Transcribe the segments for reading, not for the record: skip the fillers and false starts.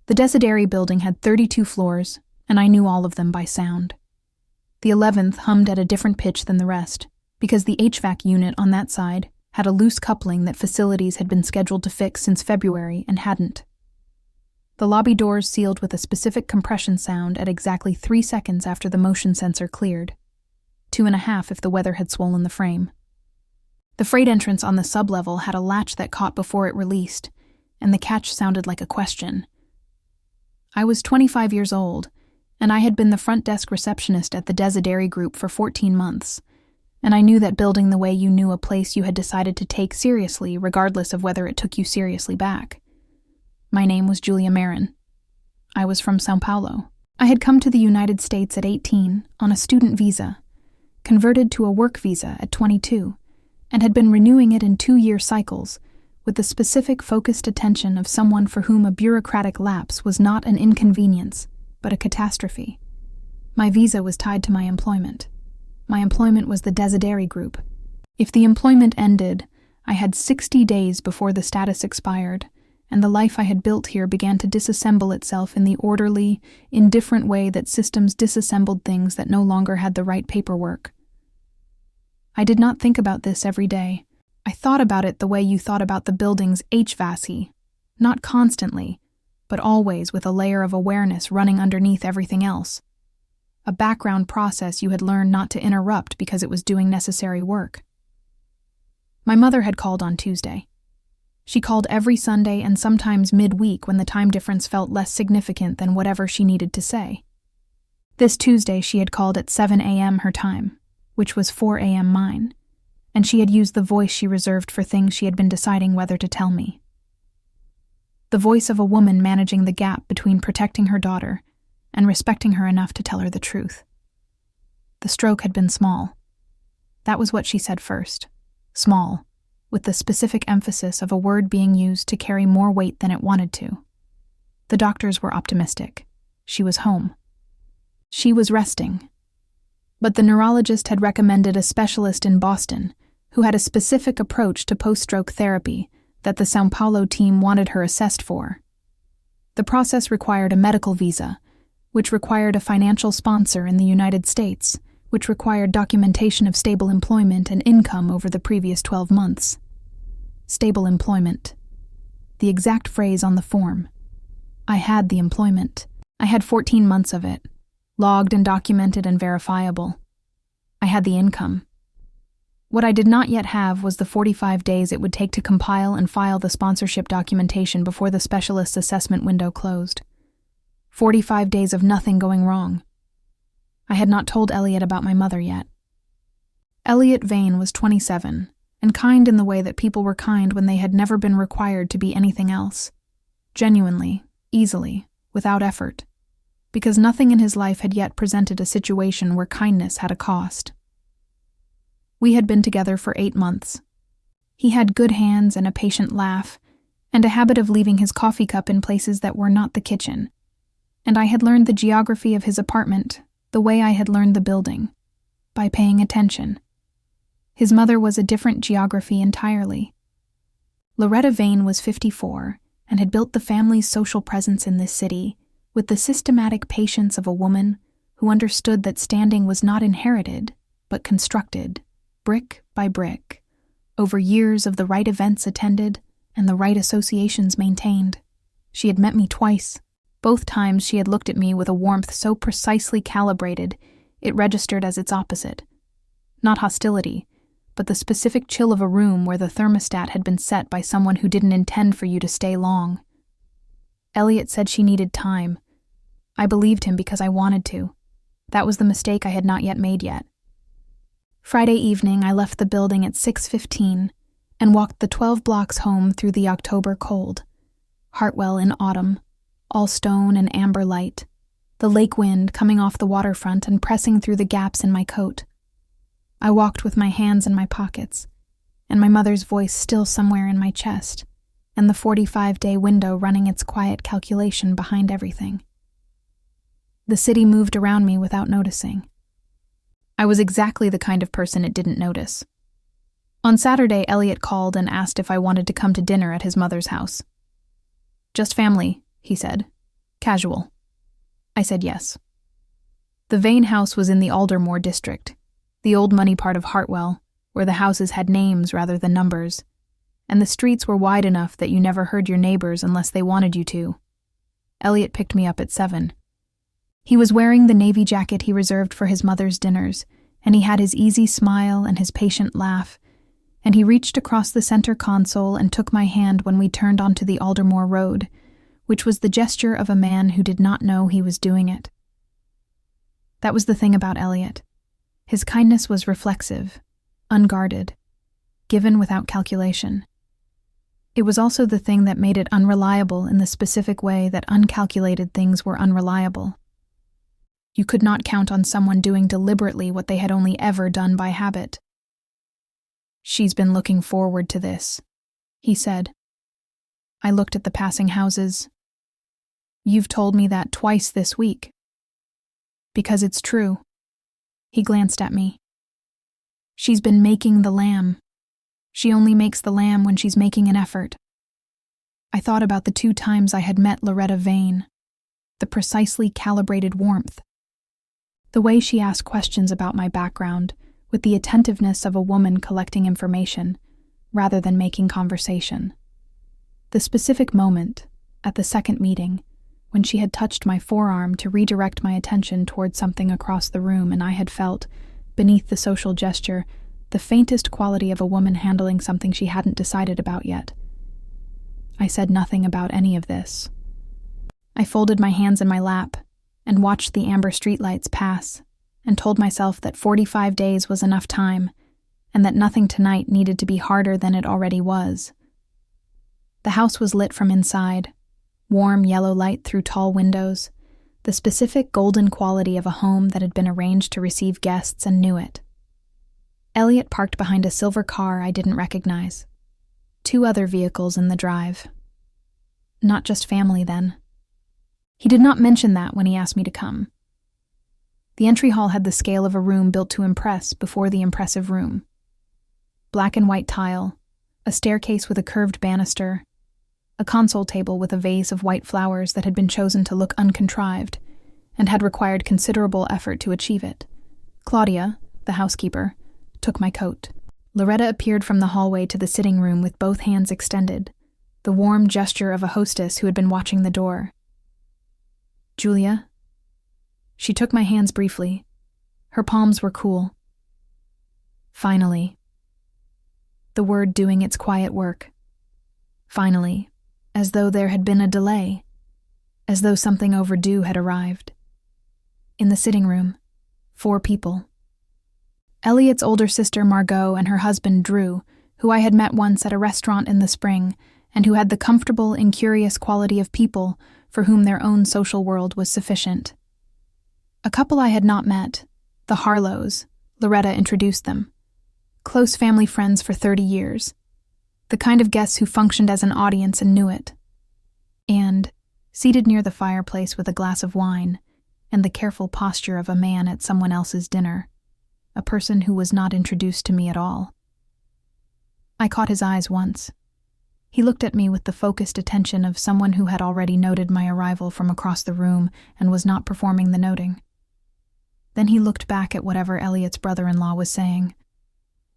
The Desideri Building had 32 floors, and I knew all of them by sound. The 11th hummed at a different pitch than the rest, because the HVAC unit on that side had a loose coupling that facilities had been scheduled to fix since February and hadn't. The lobby doors sealed with a specific compression sound at exactly 3 seconds after the motion sensor cleared. 2.5 if the weather had swollen the frame. The freight entrance on the sublevel had a latch that caught before it released, and the catch sounded like a question. I was 25 years old, and I had been the front desk receptionist at the Desideri Group for 14 months, and I knew that building the way you knew a place you had decided to take seriously regardless of whether it took you seriously back. My name was Julia Marin. I was from São Paulo. I had come to the United States at 18 on a student visa, converted to a work visa at 22, and had been renewing it in 2-year cycles, with the specific focused attention of someone for whom a bureaucratic lapse was not an inconvenience, but a catastrophe. My visa was tied to my employment. My employment was the Desideri Group. If the employment ended, I had 60 days before the status expired, and the life I had built here began to disassemble itself in the orderly, indifferent way that systems disassembled things that no longer had the right paperwork. I did not think about this every day. I thought about it the way you thought about the building's HVAC, not constantly, but always with a layer of awareness running underneath everything else. A background process you had learned not to interrupt because it was doing necessary work. My mother had called on Tuesday. She called every Sunday and sometimes midweek when the time difference felt less significant than whatever she needed to say. This Tuesday she had called at 7 a.m. her time, which was 4 a.m. mine, and she had used the voice she reserved for things she had been deciding whether to tell me. The voice of a woman managing the gap between protecting her daughter and respecting her enough to tell her the truth. The stroke had been small. That was what she said first. Small, with the specific emphasis of a word being used to carry more weight than it wanted to. The doctors were optimistic. She was home. She was resting. But the neurologist had recommended a specialist in Boston who had a specific approach to post-stroke therapy that the São Paulo team wanted her assessed for. The process required a medical visa, which required a financial sponsor in the United States, which required documentation of stable employment and income over the previous 12 months. Stable employment. The exact phrase on the form. I had the employment. I had 14 months of it, logged and documented and verifiable. I had the income. What I did not yet have was the 45 days it would take to compile and file the sponsorship documentation before the specialist's assessment window closed. 45 days of nothing going wrong. I had not told Elliot about my mother yet. Elliot Vane was 27, and kind in the way that people were kind when they had never been required to be anything else. Genuinely, easily, without effort. Because nothing in his life had yet presented a situation where kindness had a cost. We had been together for 8 months. He had good hands and a patient laugh, and a habit of leaving his coffee cup in places that were not the kitchen. And I had learned the geography of his apartment the way I had learned the building, by paying attention. His mother was a different geography entirely. Loretta Vane was 54 and had built the family's social presence in this city with the systematic patience of a woman who understood that standing was not inherited, but constructed, brick by brick, over years of the right events attended and the right associations maintained. She had met me twice. Both times she had looked at me with a warmth so precisely calibrated, it registered as its opposite. Not hostility, but the specific chill of a room where the thermostat had been set by someone who didn't intend for you to stay long. Elliot said she needed time. I believed him because I wanted to. That was the mistake I had not yet made yet. Friday evening, I left the building at 6:15 and walked the 12 blocks home through the October cold. Hartwell in autumn, all stone and amber light, the lake wind coming off the waterfront and pressing through the gaps in my coat. I walked with my hands in my pockets, and my mother's voice still somewhere in my chest, and the 45-day window running its quiet calculation behind everything. The city moved around me without noticing. I was exactly the kind of person it didn't notice. On Saturday, Elliot called and asked if I wanted to come to dinner at his mother's house. "Just family," he said. Casual. I said yes. The Vane house was in the Aldermore district, the old money part of Hartwell, where the houses had names rather than numbers, and the streets were wide enough that you never heard your neighbors unless they wanted you to. Elliot picked me up at 7. He was wearing the navy jacket he reserved for his mother's dinners, and he had his easy smile and his patient laugh, and he reached across the center console and took my hand when we turned onto the Aldermore Road, which was the gesture of a man who did not know he was doing it. That was the thing about Elliot. His kindness was reflexive, unguarded, given without calculation. It was also the thing that made it unreliable in the specific way that uncalculated things were unreliable. You could not count on someone doing deliberately what they had only ever done by habit. "She's been looking forward to this," he said. I looked at the passing houses. "You've told me that twice this week." "Because it's true." He glanced at me. "She's been making the lamb. She only makes the lamb when she's making an effort." I thought about the 2 times I had met Loretta Vane, the precisely calibrated warmth, the way she asked questions about my background with the attentiveness of a woman collecting information rather than making conversation. The specific moment, at the second meeting, when she had touched my forearm to redirect my attention toward something across the room, and I had felt, beneath the social gesture, the faintest quality of a woman handling something she hadn't decided about yet. I said nothing about any of this. I folded my hands in my lap and watched the amber streetlights pass and told myself that 45 days was enough time and that nothing tonight needed to be harder than it already was. The house was lit from inside, warm yellow light through tall windows, the specific golden quality of a home that had been arranged to receive guests and knew it. Elliot parked behind a silver car I didn't recognize. 2 other vehicles in the drive. Not just family, then. He did not mention that when he asked me to come. The entry hall had the scale of a room built to impress before the impressive room. Black and white tile, a staircase with a curved banister, a console table with a vase of white flowers that had been chosen to look uncontrived and had required considerable effort to achieve it. Claudia, the housekeeper, took my coat. Loretta appeared from the hallway to the sitting room with both hands extended, the warm gesture of a hostess who had been watching the door. "Julia?" She took my hands briefly. Her palms were cool. Finally. The word doing its quiet work. Finally, as though there had been a delay, as though something overdue had arrived. In the sitting room, 4 people. Elliot's older sister Margot and her husband Drew, who I had met once at a restaurant in the spring, and who had the comfortable, incurious quality of people for whom their own social world was sufficient. A couple I had not met, the Harlows, Loretta introduced them. Close family friends for 30 years. The kind of guests who functioned as an audience and knew it. And, seated near the fireplace with a glass of wine, and the careful posture of a man at someone else's dinner, a person who was not introduced to me at all. I caught his eyes once. He looked at me with the focused attention of someone who had already noted my arrival from across the room and was not performing the noting. Then he looked back at whatever Elliot's brother-in-law was saying.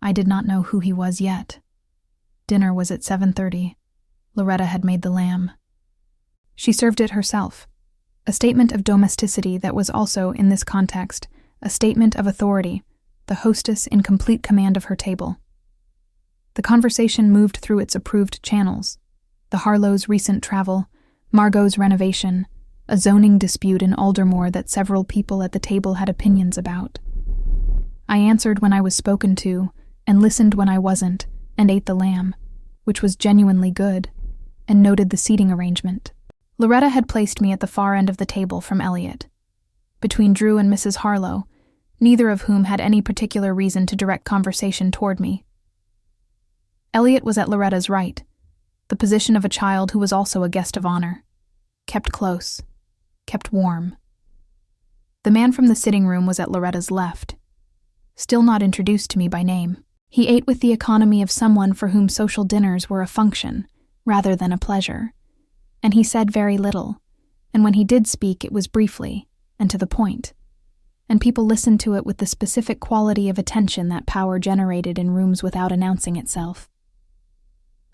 I did not know who he was yet. Dinner was at 7:30. Loretta had made the lamb. She served it herself, a statement of domesticity that was also, in this context, a statement of authority, the hostess in complete command of her table. The conversation moved through its approved channels: the Harlows' recent travel, Margot's renovation, a zoning dispute in Aldermore that several people at the table had opinions about. I answered when I was spoken to, and listened when I wasn't, and ate the lamb, which was genuinely good, and noted the seating arrangement. Loretta had placed me at the far end of the table from Elliot, between Drew and Mrs. Harlow, neither of whom had any particular reason to direct conversation toward me. Elliot was at Loretta's right, the position of a child who was also a guest of honor, kept close, kept warm. The man from the sitting room was at Loretta's left, still not introduced to me by name. He ate with the economy of someone for whom social dinners were a function, rather than a pleasure, and he said very little, and when he did speak, it was briefly and to the point, and people listened to it with the specific quality of attention that power generated in rooms without announcing itself.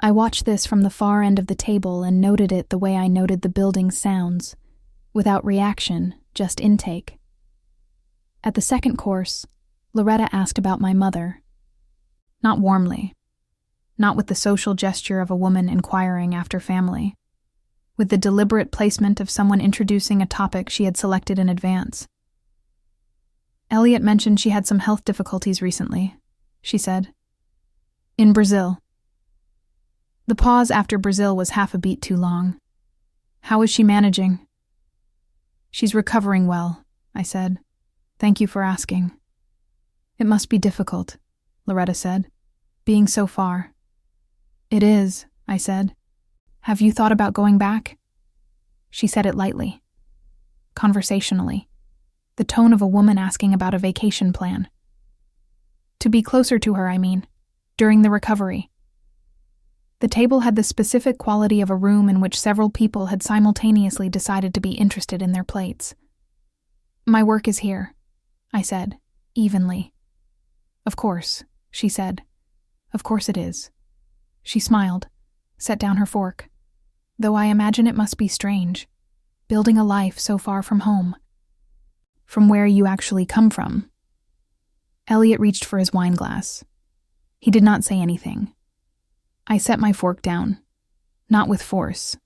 I watched this from the far end of the table and noted it the way I noted the building's sounds, without reaction, just intake. At the second course, Loretta asked about my mother. Not warmly, not with the social gesture of a woman inquiring after family, with the deliberate placement of someone introducing a topic she had selected in advance. Elliot mentioned she had some health difficulties recently, she said. In Brazil. The pause after Brazil was half a beat too long. How is she managing? She's recovering well, I said. Thank you for asking. It must be difficult, Loretta said, being so far. It is, I said. Have you thought about going back? She said it lightly, conversationally, the tone of a woman asking about a vacation plan. To be closer to her, I mean, during the recovery. The table had the specific quality of a room in which several people had simultaneously decided to be interested in their plates. My work is here, I said, evenly. Of course, she said. Of course it is. She smiled, set down her fork. Though I imagine it must be strange, building a life so far from home. From where you actually come from. Elliot reached for his wine glass. He did not say anything. I set my fork down, not with force.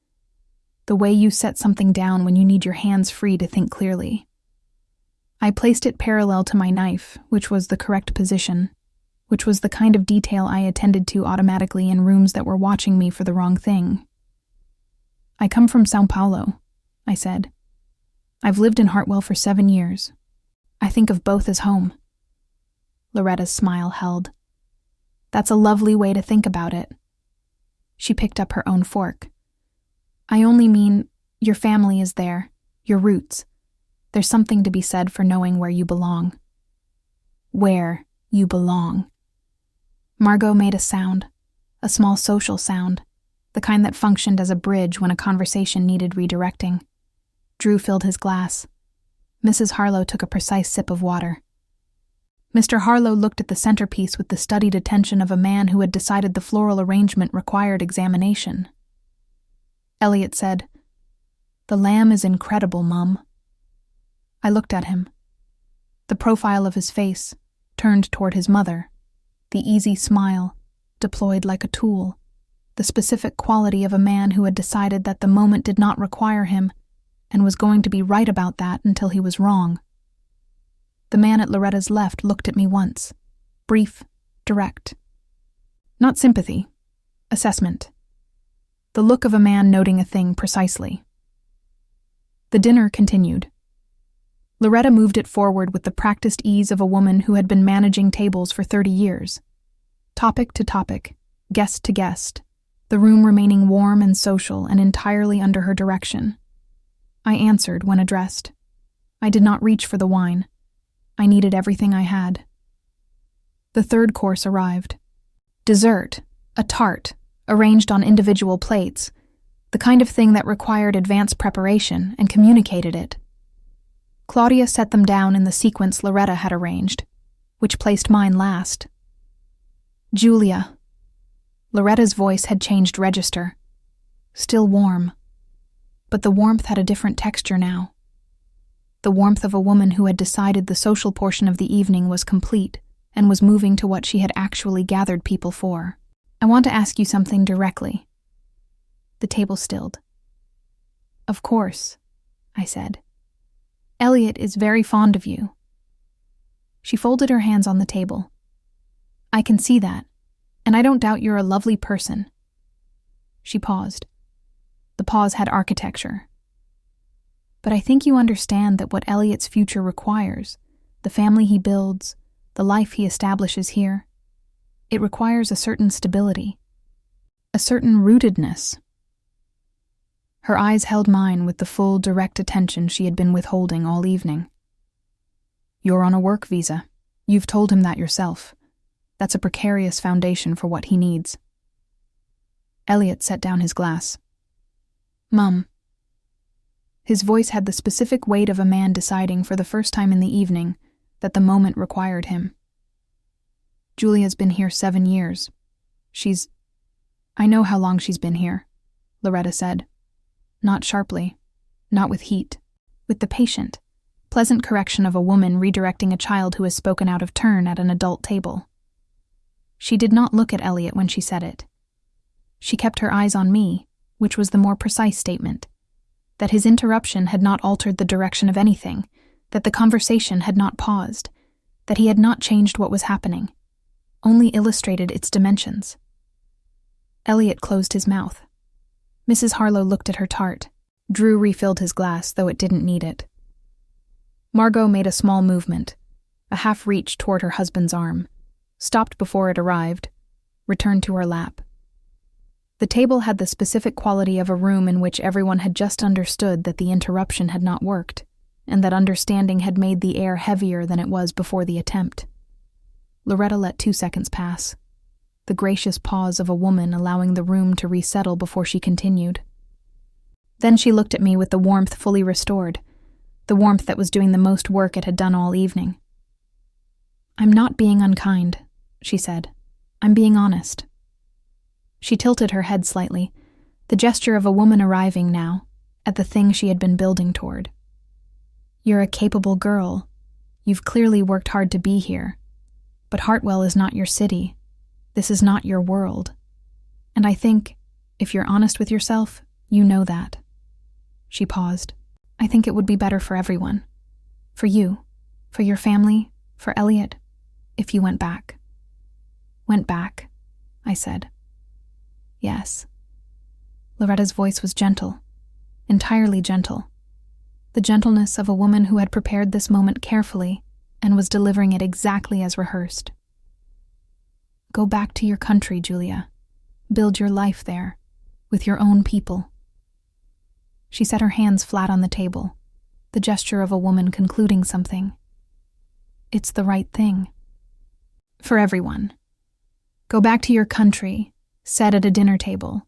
The way you set something down when you need your hands free to think clearly. I placed it parallel to my knife, which was the correct position, which was the kind of detail I attended to automatically in rooms that were watching me for the wrong thing. I come from São Paulo, I said. I've lived in Hartwell for 7 years. I think of both as home. Loretta's smile held. That's a lovely way to think about it. She picked up her own fork. I only mean, your family is there, your roots. There's something to be said for knowing where you belong. Where you belong. Margot made a sound, a small social sound, the kind that functioned as a bridge when a conversation needed redirecting. Drew filled his glass. Mrs. Harlow took a precise sip of water. Mr. Harlow looked at the centerpiece with the studied attention of a man who had decided the floral arrangement required examination. Elliot said, "The lamb is incredible, Mum." I looked at him. The profile of his face, turned toward his mother, the easy smile, deployed like a tool, the specific quality of a man who had decided that the moment did not require him and was going to be right about that until he was wrong. The man at Loretta's left looked at me once, brief, direct. Not sympathy, assessment. The look of a man noting a thing precisely. The dinner continued. Loretta moved it forward with the practiced ease of a woman who had been managing tables for 30 years. Topic to topic, guest to guest, the room remaining warm and social and entirely under her direction. I answered when addressed. I did not reach for the wine. I needed everything I had. The third course arrived. Dessert, a tart, arranged on individual plates, the kind of thing that required advanced preparation and communicated it. Claudia set them down in the sequence Loretta had arranged, which placed mine last. Julia. Loretta's voice had changed register. Still warm. But the warmth had a different texture now. The warmth of a woman who had decided the social portion of the evening was complete and was moving to what she had actually gathered people for. I want to ask you something directly. The table stilled. Of course, I said. Elliot is very fond of you. She folded her hands on the table. I can see that, and I don't doubt you're a lovely person. She paused. The pause had architecture. But I think you understand that what Elliot's future requires, the family he builds, the life he establishes here, it requires a certain stability, a certain rootedness. Her eyes held mine with the full, direct attention she had been withholding all evening. You're on a work visa. You've told him that yourself. That's a precarious foundation for what he needs. Elliot set down his glass. Mum. His voice had the specific weight of a man deciding for the first time in the evening that the moment required him. Julia's been here 7 years. I know how long she's been here, Loretta said. Not sharply, not with heat, with the patient, pleasant correction of a woman redirecting a child who has spoken out of turn at an adult table. She did not look at Elliot when she said it. She kept her eyes on me, which was the more precise statement, that his interruption had not altered the direction of anything, that the conversation had not paused, that he had not changed what was happening, only illustrated its dimensions. Elliot closed his mouth. Mrs. Harlow looked at her tart. Drew refilled his glass, though it didn't need it. Margot made a small movement, a half reach toward her husband's arm, stopped before it arrived, returned to her lap. The table had the specific quality of a room in which everyone had just understood that the interruption had not worked, and that understanding had made the air heavier than it was before the attempt. Loretta let 2 seconds pass, the gracious pause of a woman allowing the room to resettle before she continued. Then she looked at me with the warmth fully restored, the warmth that was doing the most work it had done all evening. "I'm not being unkind," she said. "I'm being honest." She tilted her head slightly, the gesture of a woman arriving now at the thing she had been building toward. "You're a capable girl. You've clearly worked hard to be here. But Hartwell is not your city. This is not your world. And I think, if you're honest with yourself, you know that." She paused. "I think it would be better for everyone. For you, for your family, for Elliot, if you went back." "Went back," I said. "Yes." Loretta's voice was gentle, entirely gentle. The gentleness of a woman who had prepared this moment carefully and was delivering it exactly as rehearsed. "Go back to your country, Julia. Build your life there, with your own people." She set her hands flat on the table, the gesture of a woman concluding something. "It's the right thing. For everyone. Go back to your country," said at a dinner table,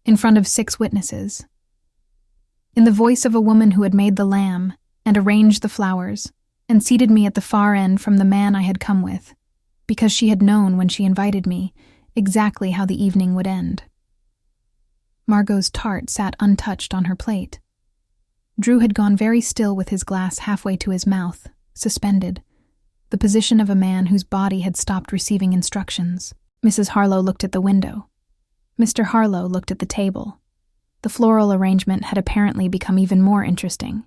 in front of 6 witnesses. In the voice of a woman who had made the lamb and arranged the flowers and seated me at the far end from the man I had come with, because she had known when she invited me exactly how the evening would end. Margot's tart sat untouched on her plate. Drew had gone very still with his glass halfway to his mouth, suspended, the position of a man whose body had stopped receiving instructions. Mrs. Harlow looked at the window. Mr. Harlow looked at the table. The floral arrangement had apparently become even more interesting.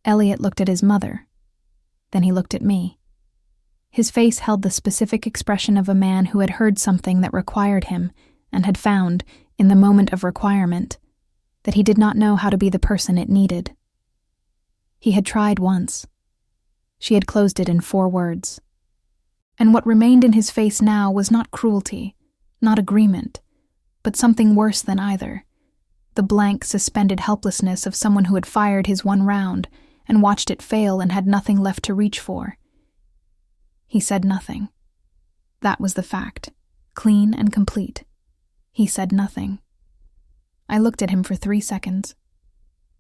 Elliot looked at his mother. Then he looked at me. His face held the specific expression of a man who had heard something that required him and had found, in the moment of requirement, that he did not know how to be the person it needed. He had tried once. She had closed it in 4 words. And what remained in his face now was not cruelty, not agreement, but something worse than either. The blank, suspended helplessness of someone who had fired his 1 round and watched it fail and had nothing left to reach for. He said nothing. That was the fact, clean and complete. He said nothing. I looked at him for 3 seconds.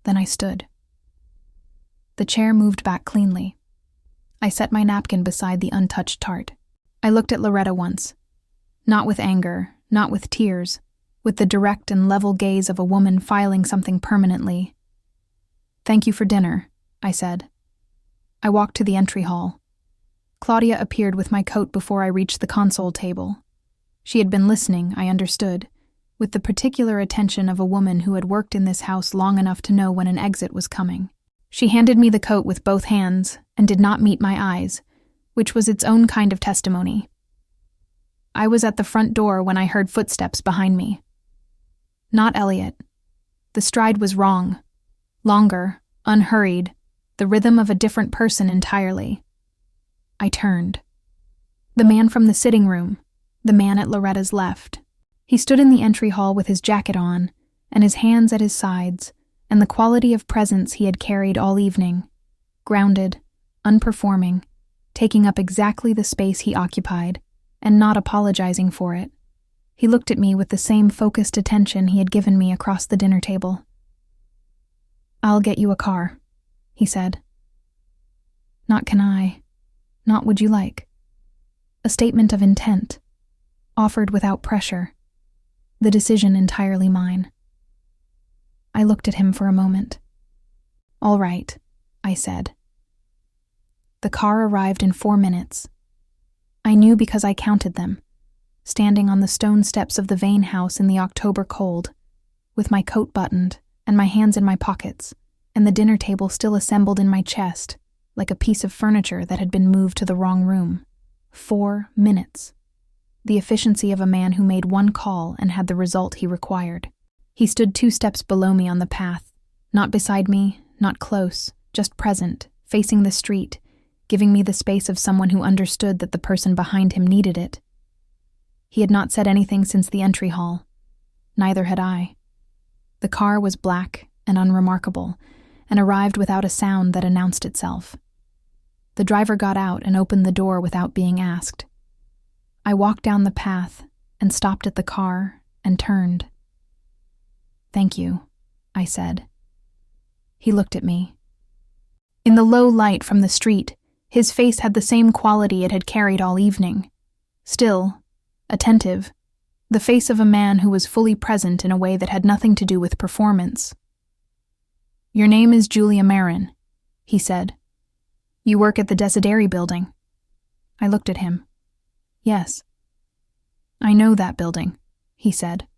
Then I stood. The chair moved back cleanly. I set my napkin beside the untouched tart. I looked at Loretta once. Not with anger, not with tears, with the direct and level gaze of a woman filing something permanently. "Thank you for dinner," I said. I walked to the entry hall. Claudia appeared with my coat before I reached the console table. She had been listening, I understood, with the particular attention of a woman who had worked in this house long enough to know when an exit was coming. She handed me the coat with both hands and did not meet my eyes, which was its own kind of testimony. I was at the front door when I heard footsteps behind me. Not Elliot. The stride was wrong. Longer, unhurried, the rhythm of a different person entirely. I turned. The man from the sitting room, the man at Loretta's left. He stood in the entry hall with his jacket on, and his hands at his sides, and the quality of presence he had carried all evening, grounded, unperforming, taking up exactly the space he occupied, and not apologizing for it. He looked at me with the same focused attention he had given me across the dinner table. "I'll get you a car," he said. Not can I, not would you like. A statement of intent, offered without pressure, the decision entirely mine. I looked at him for a moment. "All right," I said. The car arrived in 4 minutes. I knew because I counted them, standing on the stone steps of the Vane house in the October cold, with my coat buttoned and my hands in my pockets, and the dinner table still assembled in my chest, like a piece of furniture that had been moved to the wrong room. 4 minutes. The efficiency of a man who made one call and had the result he required. He stood 2 steps below me on the path, not beside me, not close, just present, facing the street, giving me the space of someone who understood that the person behind him needed it. He had not said anything since the entry hall. Neither had I. The car was black and unremarkable, and arrived without a sound that announced itself. The driver got out and opened the door without being asked. I walked down the path and stopped at the car and turned. "Thank you," I said. He looked at me. In the low light from the street, his face had the same quality it had carried all evening. Still, attentive, the face of a man who was fully present in a way that had nothing to do with performance. "Your name is Julia Marin," he said. "You work at the Desideri Building." I looked at him. "Yes." "I know that building," he said.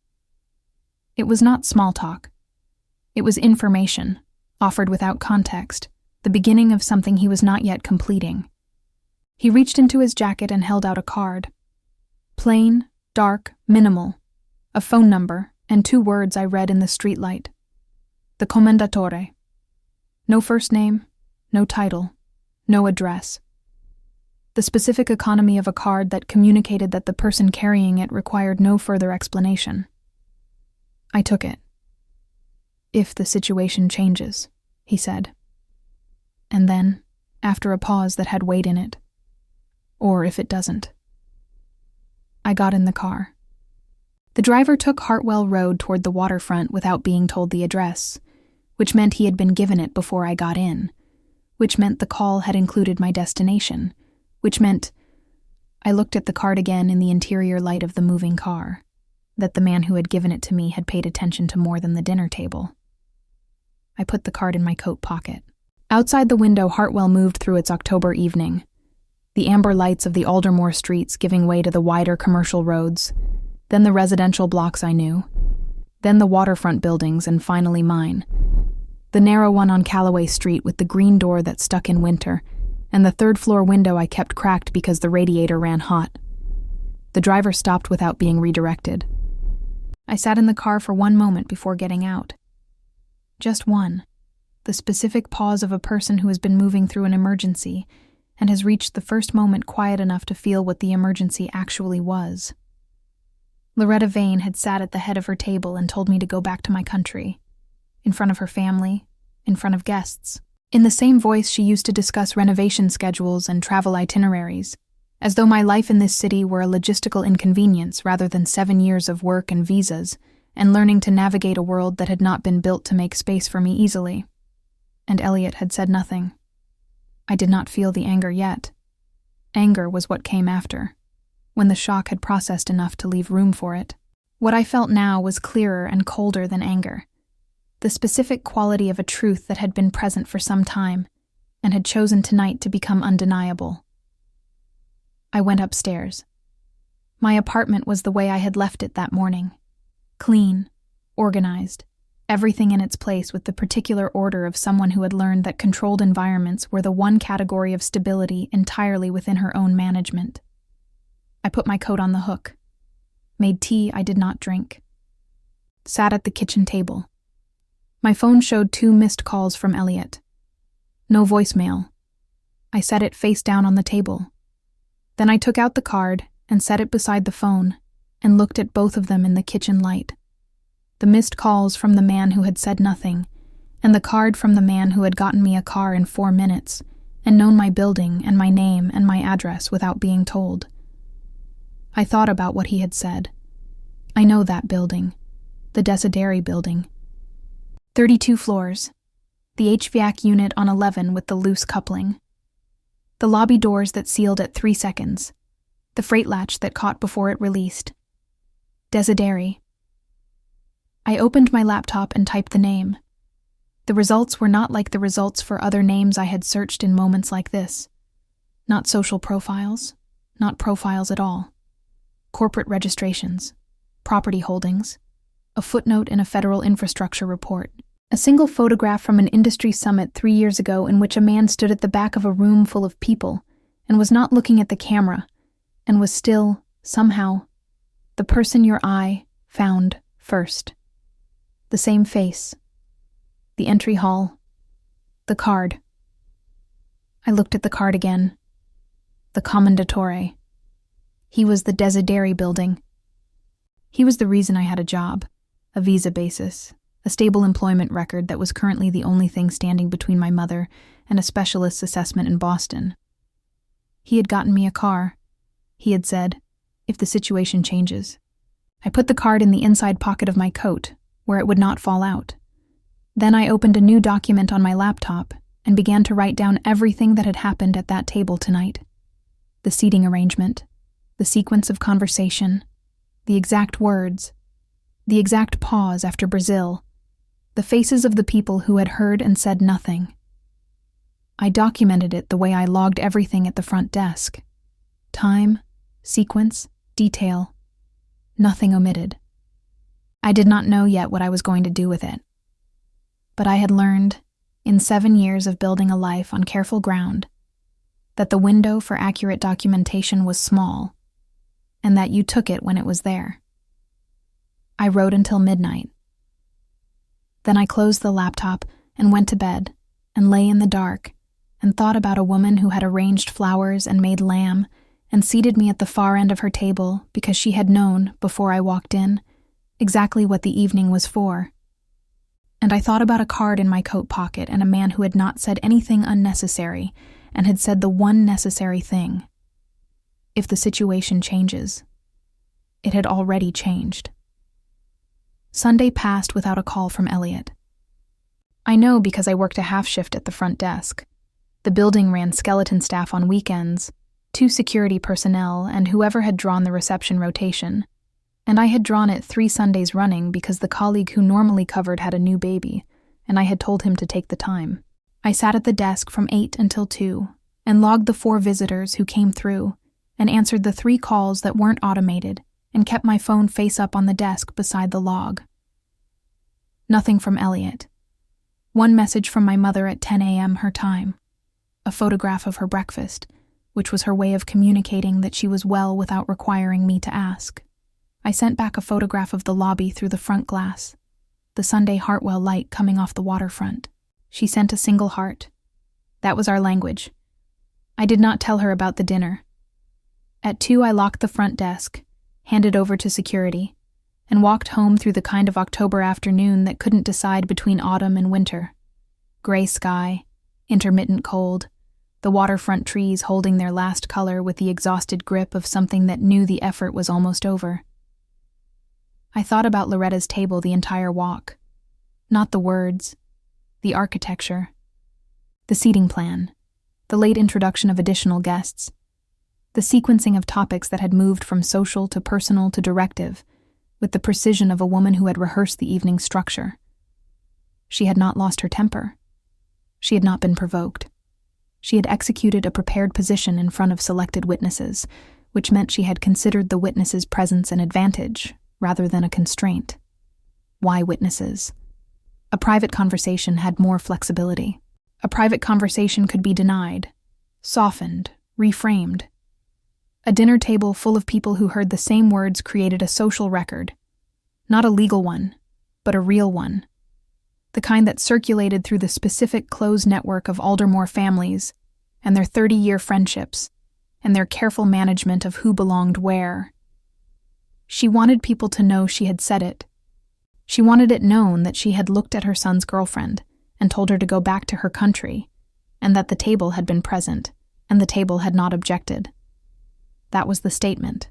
It was not small talk. It was information, offered without context, the beginning of something he was not yet completing. He reached into his jacket and held out a card. Plain, dark, minimal. A phone number and 2 words I read in the streetlight. The Commendatore. No first name, no title, no address. The specific economy of a card that communicated that the person carrying it required no further explanation. I took it. "If the situation changes," he said. And then, after a pause that had weight in it, "Or if it doesn't." I got in the car. The driver took Hartwell Road toward the waterfront without being told the address, which meant he had been given it before I got in, which meant the call had included my destination, which meant I looked at the card again in the interior light of the moving car, that the man who had given it to me had paid attention to more than the dinner table. I put the card in my coat pocket. Outside the window, Hartwell moved through its October evening, the amber lights of the Aldermore streets giving way to the wider commercial roads, then the residential blocks I knew, then the waterfront buildings, and finally mine. The narrow one on Callaway Street with the green door that stuck in winter, and the 3rd-floor window I kept cracked because the radiator ran hot. The driver stopped without being redirected. I sat in the car for 1 moment before getting out. Just one. The specific pause of a person who has been moving through an emergency and has reached the first moment quiet enough to feel what the emergency actually was. Loretta Vane had sat at the head of her table and told me to go back to my country, in front of her family, in front of guests. In the same voice, she used to discuss renovation schedules and travel itineraries, as though my life in this city were a logistical inconvenience rather than 7 years of work and visas, and learning to navigate a world that had not been built to make space for me easily. And Elliot had said nothing. I did not feel the anger yet. Anger was what came after, when the shock had processed enough to leave room for it. What I felt now was clearer and colder than anger, the specific quality of a truth that had been present for some time and had chosen tonight to become undeniable. I went upstairs. My apartment was the way I had left it that morning. Clean, organized, everything in its place with the particular order of someone who had learned that controlled environments were the one category of stability entirely within her own management. I put my coat on the hook, made tea I did not drink, sat at the kitchen table. My phone showed 2 missed calls from Elliot. No voicemail. I set it face down on the table. Then I took out the card and set it beside the phone and looked at both of them in the kitchen light. The missed calls from the man who had said nothing, and the card from the man who had gotten me a car in 4 minutes and known my building and my name and my address without being told. I thought about what he had said. I know that building, the Desideri Building. 32 floors, the HVAC unit on 11 with the loose coupling, the lobby doors that sealed at 3 seconds, the freight latch that caught before it released. Desideri. I opened my laptop and typed the name. The results were not like the results for other names I had searched in moments like this. Not social profiles, not profiles at all. Corporate registrations, property holdings, a footnote in a federal infrastructure report, a single photograph from an industry summit 3 years ago in which a man stood at the back of a room full of people and was not looking at the camera and was still, somehow, the person your eye found first. The same face, the entry hall, the card. I looked at the card again. The Commendatore. He was the Desideri Building. He was the reason I had a job, a visa basis, a stable employment record that was currently the only thing standing between my mother and a specialist's assessment in Boston. He had gotten me a car. He had said, if the situation changes. I put the card in the inside pocket of my coat, where it would not fall out. Then I opened a new document on my laptop and began to write down everything that had happened at that table tonight. The seating arrangement, the sequence of conversation, the exact words, the exact pause after Brazil, the faces of the people who had heard and said nothing. I documented it the way I logged everything at the front desk. Time, sequence, detail, nothing omitted. I did not know yet what I was going to do with it. But I had learned, in 7 years of building a life on careful ground, that the window for accurate documentation was small, and that you took it when it was there. I wrote until midnight. Then I closed the laptop and went to bed and lay in the dark and thought about a woman who had arranged flowers and made lamb and seated me at the far end of her table because she had known, before I walked in, exactly what the evening was for. And I thought about a card in my coat pocket and a man who had not said anything unnecessary and had said the one necessary thing. If the situation changes. It had already changed. Sunday passed without a call from Elliot. I know because I worked a half shift at the front desk. The building ran skeleton staff on weekends, 2 security personnel, and whoever had drawn the reception rotation. And I had drawn it 3 Sundays running because the colleague who normally covered had a new baby, and I had told him to take the time. I sat at the desk from 8 until 2 and logged the 4 visitors who came through and answered the 3 calls that weren't automated and kept my phone face up on the desk beside the log. Nothing from Elliot. 1 message from my mother at 10 a.m. her time. A photograph of her breakfast, which was her way of communicating that she was well without requiring me to ask. I sent back a photograph of the lobby through the front glass, the Sunday Hartwell light coming off the waterfront. She sent a single heart. That was our language. I did not tell her about the dinner. At 2, I locked the front desk, handed over to security, and walked home through the kind of October afternoon that couldn't decide between autumn and winter. Gray sky, intermittent cold, the waterfront trees holding their last color with the exhausted grip of something that knew the effort was almost over. I thought about Loretta's table the entire walk. Not the words, the architecture, the seating plan, the late introduction of additional guests, the sequencing of topics that had moved from social to personal to directive, with the precision of a woman who had rehearsed the evening's structure. She had not lost her temper. She had not been provoked. She had executed a prepared position in front of selected witnesses, which meant she had considered the witnesses' presence an advantage rather than a constraint. Why witnesses? A private conversation had more flexibility. A private conversation could be denied, softened, reframed. A dinner table full of people who heard the same words created a social record. Not a legal one, but a real one. The kind that circulated through the specific closed network of Aldermore families and their 30-year friendships and their careful management of who belonged where. She wanted people to know she had said it. She wanted it known that she had looked at her son's girlfriend and told her to go back to her country, and that the table had been present, and the table had not objected. That was the statement.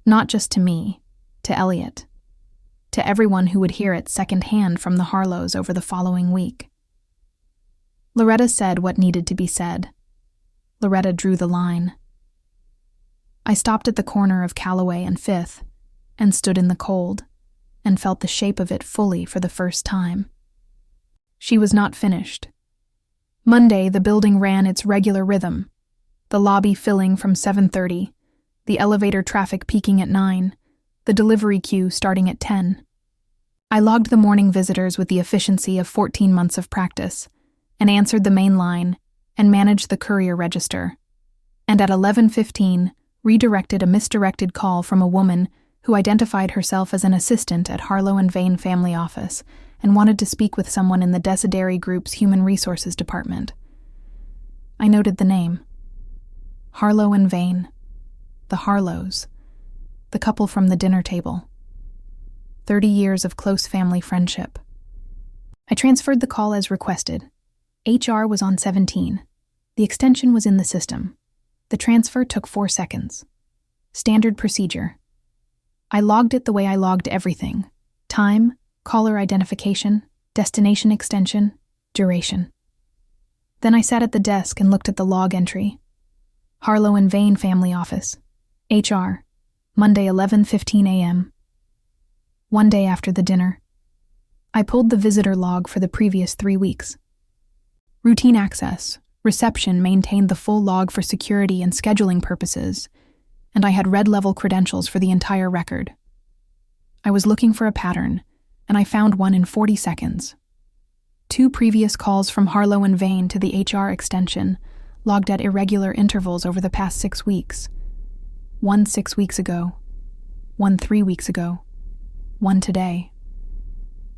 Not just to me, to Elliot, to everyone who would hear it secondhand from the Harlows over the following week. Loretta said what needed to be said. Loretta drew the line. I stopped at the corner of Calloway and Fifth and stood in the cold and felt the shape of it fully for the first time. She was not finished. Monday, the building ran its regular rhythm, the lobby filling from 7:30, the elevator traffic peaking at 9, the delivery queue starting at 10. I logged the morning visitors with the efficiency of 14 months of practice and answered the main line and managed the courier register, and at 11:15 redirected a misdirected call from a woman who identified herself as an assistant at Hartwell & Vane family office and wanted to speak with someone in the Desideri Group's Human Resources Department. I noted the name. Hartwell & Vane. The Harlows. The couple from the dinner table. 30 years of close family friendship. I transferred the call as requested. HR was on 17. The extension was in the system. The transfer took 4 seconds. Standard procedure. I logged it the way I logged everything. Time, caller identification, destination extension, duration. Then I sat at the desk and looked at the log entry. Hartwell & Vane family office. HR. Monday 11:15 a.m. One day after the dinner. I pulled the visitor log for the previous 3 weeks. Routine access. Reception maintained the full log for security and scheduling purposes, and I had red-level credentials for the entire record. I was looking for a pattern, and I found one in 40 seconds. 2 previous calls from Hartwell & Vane to the HR extension, logged at irregular intervals over the past 6 weeks. 1 6 weeks ago, 1 3 weeks ago, 1 today.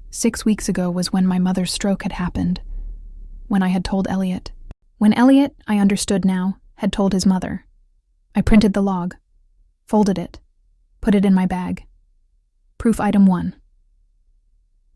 6 weeks ago was when my mother's stroke had happened, when I had told Elliot. When Elliot, I understood now, had told his mother. I printed the log, folded it, put it in my bag. Proof item 1.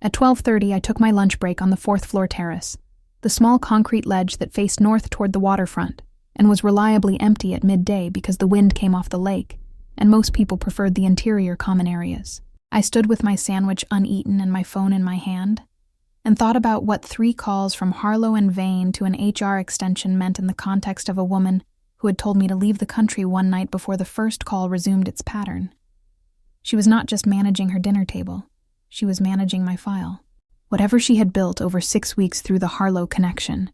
At 12:30, I took my lunch break on the 4th floor terrace, the small concrete ledge that faced north toward the waterfront and was reliably empty at midday because the wind came off the lake, and most people preferred the interior common areas. I stood with my sandwich uneaten and my phone in my hand, and thought about what 3 calls from Hartwell & Vane to an HR extension meant in the context of a woman who had told me to leave the country one night before the first call resumed its pattern. She was not just managing her dinner table, she was managing my file. Whatever she had built over 6 weeks through the Hartwell connection,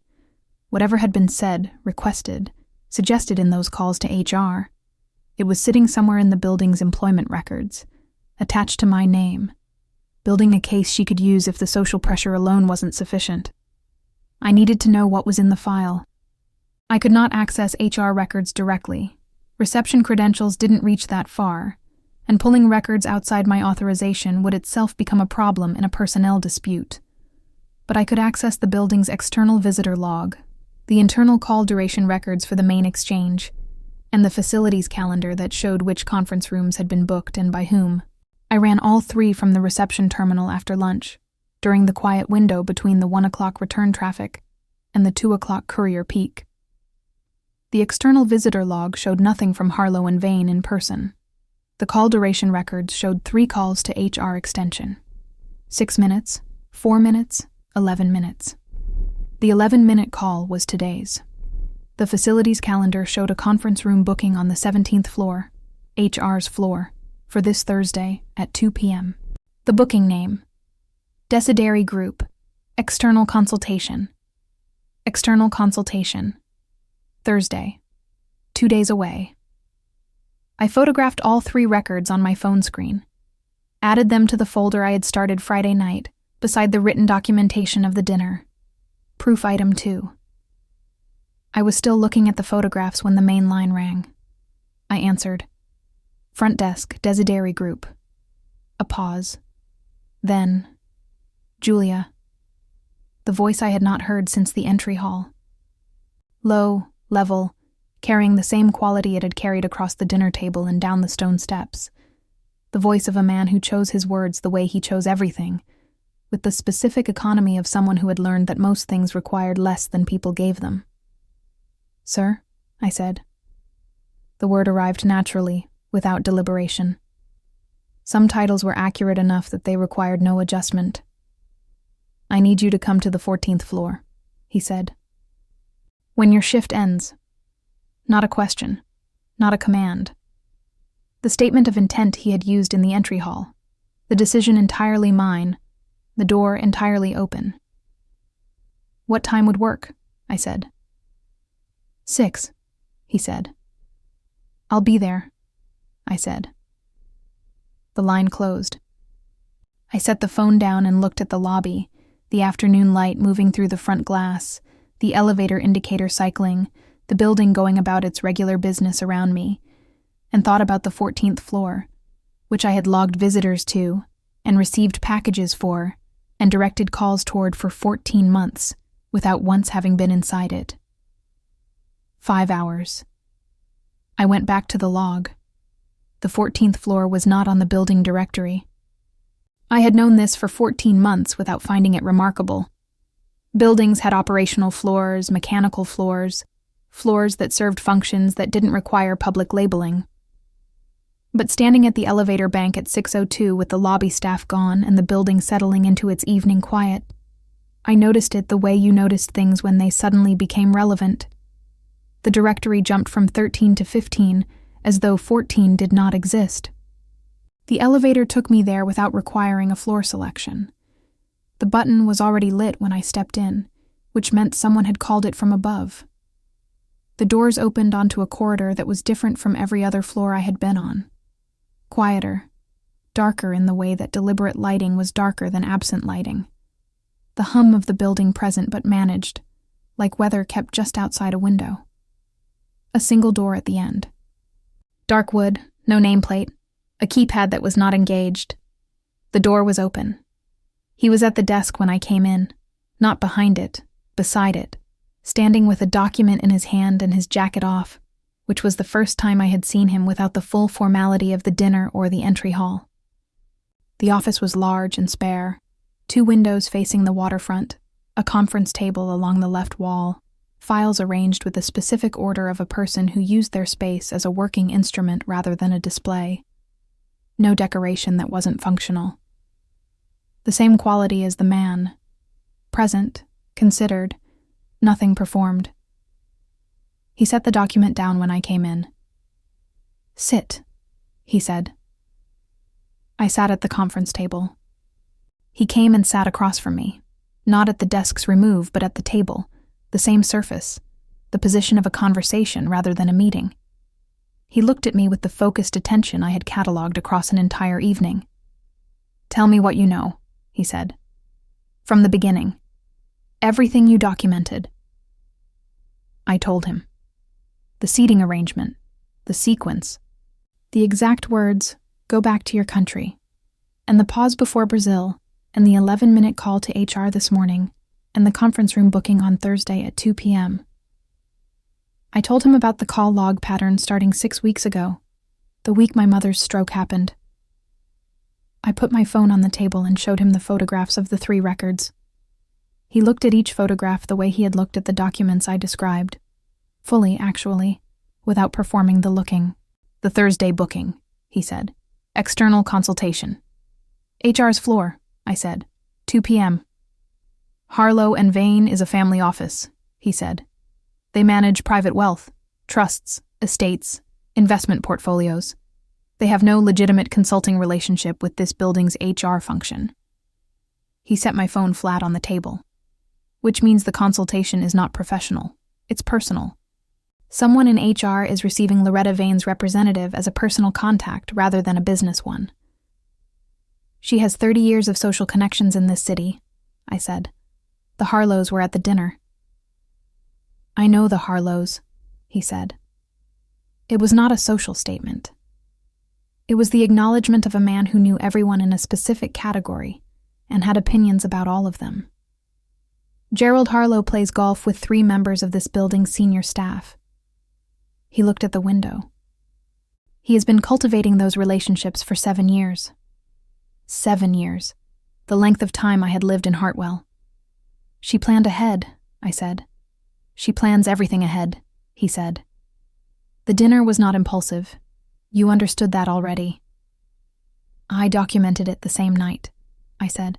whatever had been said, requested, suggested in those calls to HR, it was sitting somewhere in the building's employment records, attached to my name, building a case she could use if the social pressure alone wasn't sufficient. I needed to know what was in the file. I could not access HR records directly. Reception credentials didn't reach that far, and pulling records outside my authorization would itself become a problem in a personnel dispute. But I could access the building's external visitor log, the internal call duration records for the main exchange, and the facilities calendar that showed which conference rooms had been booked and by whom. I ran all 3 from the reception terminal after lunch, during the quiet window between the 1 o'clock return traffic and the 2 o'clock courier peak. The external visitor log showed nothing from Hartwell & Vane in person. The call duration records showed 3 calls to HR extension. 6 minutes, 4 minutes, 11 minutes. The 11-minute call was today's. The facilities calendar showed a conference room booking on the 17th floor, HR's floor, for this Thursday at 2 p.m. The booking name: Desideri Group, External Consultation. External Consultation. Thursday, 2 days away. I photographed all 3 records on my phone screen, added them to the folder I had started Friday night, beside the written documentation of the dinner. Proof item 2. I was still looking at the photographs when the main line rang. I answered. Front desk, Desideri Group. A pause. Then, Julia. The voice I had not heard since the entry hall. Low, level, carrying the same quality it had carried across the dinner table and down the stone steps. The voice of a man who chose his words the way he chose everything, with the specific economy of someone who had learned that most things required less than people gave them. Sir, I said. The word arrived naturally, without deliberation. Some titles were accurate enough that they required no adjustment. I need you to come to the 14th floor, he said. When your shift ends. Not a question. Not a command. The statement of intent he had used in the entry hall. The decision entirely mine. The door entirely open. What time would work? I said. 6, he said. I'll be there, I said. The line closed. I set the phone down and looked at the lobby, the afternoon light moving through the front glass, the elevator indicator cycling, the building going about its regular business around me, and thought about the 14th floor, which I had logged visitors to, and received packages for, and directed calls toward for 14 months, without once having been inside it. 5 hours. I went back to the log. The 14th floor was not on the building directory. I had known this for 14 months without finding it remarkable. Buildings had operational floors, mechanical floors, floors that served functions that didn't require public labeling. But standing at the elevator bank at 6:02 with the lobby staff gone and the building settling into its evening quiet, I noticed it the way you noticed things when they suddenly became relevant. The directory jumped from 13 to 15, as though 14 did not exist. The elevator took me there without requiring a floor selection. The button was already lit when I stepped in, which meant someone had called it from above. The doors opened onto a corridor that was different from every other floor I had been on. Quieter, darker in the way that deliberate lighting was darker than absent lighting. The hum of the building present but managed, like weather kept just outside a window. A single door at the end. Dark wood, no nameplate, a keypad that was not engaged. The door was open. He was at the desk when I came in, not behind it, beside it, standing with a document in his hand and his jacket off, which was the first time I had seen him without the full formality of the dinner or the entry hall. The office was large and spare, 2 windows facing the waterfront, a conference table along the left wall, files arranged with the specific order of a person who used their space as a working instrument rather than a display. No decoration that wasn't functional. The same quality as the man. Present, considered, nothing performed. He set the document down when I came in. "Sit," he said. I sat at the conference table. He came and sat across from me, not at the desk's remove, but at the table, the same surface, the position of a conversation rather than a meeting. He looked at me with the focused attention I had catalogued across an entire evening. "Tell me what you know," he said. "From the beginning. Everything you documented." I told him. The seating arrangement, the sequence, the exact words, "Go back to your country," and the pause before Brazil, and the 11-minute call to HR this morning, and the conference room booking on Thursday at 2 p.m. I told him about the call log pattern starting 6 weeks ago, the week my mother's stroke happened. I put my phone on the table and showed him the photographs of the 3 records. He looked at each photograph the way he had looked at the documents I described. Fully, actually, without performing the looking. "The Thursday booking," he said. "External consultation." "HR's floor," I said. 2 p.m. "Harlow and Vane is a family office," he said. "They manage private wealth, trusts, estates, investment portfolios. They have no legitimate consulting relationship with this building's HR function." He set my phone flat on the table, which means the consultation is not professional, it's personal. Someone in HR is receiving Loretta Vane's representative as a personal contact rather than a business one. "She has 30 years of social connections in this city," I said. "The Harlows were at the dinner." "I know the Harlows," he said. It was not a social statement. It was the acknowledgement of a man who knew everyone in a specific category and had opinions about all of them. "Gerald Harlow plays golf with 3 members of this building's senior staff." He looked at the window. "He has been cultivating those relationships for 7 years. 7 years, the length of time I had lived in Hartwell. "She planned ahead," I said. "She plans everything ahead," he said. "The dinner was not impulsive. You understood that already." "I documented it the same night," I said.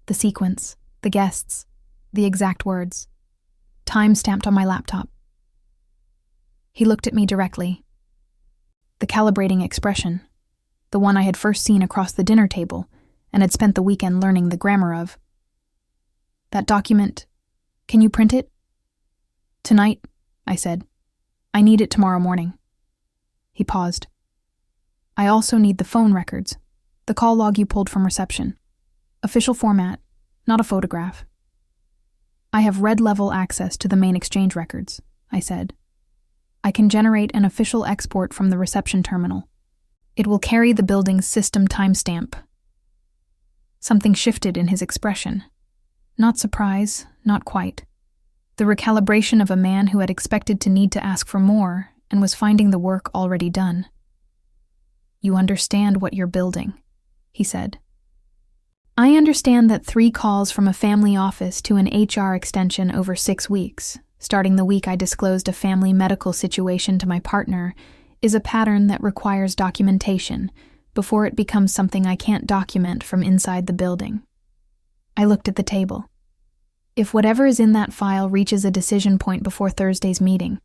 "The sequence, the guests, the exact words. time stamped on my laptop. He looked at me directly. The calibrating expression, the one I had first seen across the dinner table and had spent the weekend learning the grammar of. That document, can you print it? Tonight, I said. I need it tomorrow morning. He paused. I also need the phone records, the call log you pulled from reception. Official format, not a photograph. I have red-level access to the main exchange records, I said. I can generate an official export from the reception terminal. It will carry the building's system timestamp. Something shifted in his expression. Not surprise, not quite. The recalibration of a man who had expected to need to ask for more and was finding the work already done. You understand what you're building, he said. I understand that 3 calls from a family office to an HR extension over 6 weeks, starting the week I disclosed a family medical situation to my partner, is a pattern that requires documentation before it becomes something I can't document from inside the building. I looked at the table. If whatever is in that file reaches a decision point before Thursday's meeting,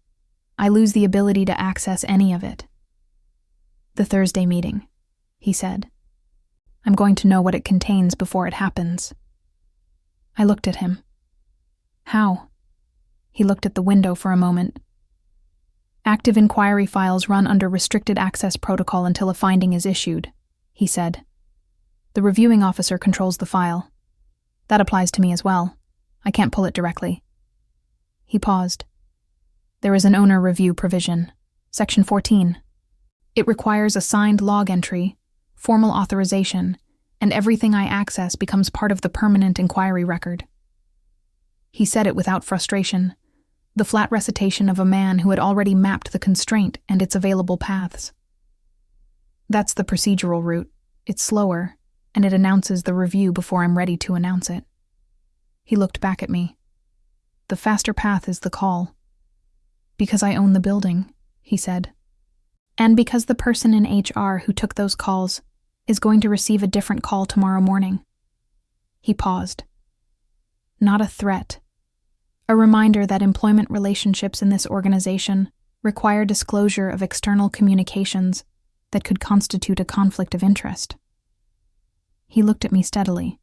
I lose the ability to access any of it. The Thursday meeting, he said. I'm going to know what it contains before it happens. I looked at him. How? He looked at the window for a moment. Active inquiry files run under restricted access protocol until a finding is issued, he said. The reviewing officer controls the file. That applies to me as well. I can't pull it directly. He paused. There is an owner review provision, Section 14. It requires a signed log entry, formal authorization, and everything I access becomes part of the permanent inquiry record. He said it without frustration, the flat recitation of a man who had already mapped the constraint and its available paths. That's the procedural route. It's slower, and it announces the review before I'm ready to announce it. He looked back at me. The faster path is the call. Because I own the building, he said. And because the person in HR who took those calls is going to receive a different call tomorrow morning. He paused. Not a threat. A reminder that employment relationships in this organization require disclosure of external communications that could constitute a conflict of interest. He looked at me steadily.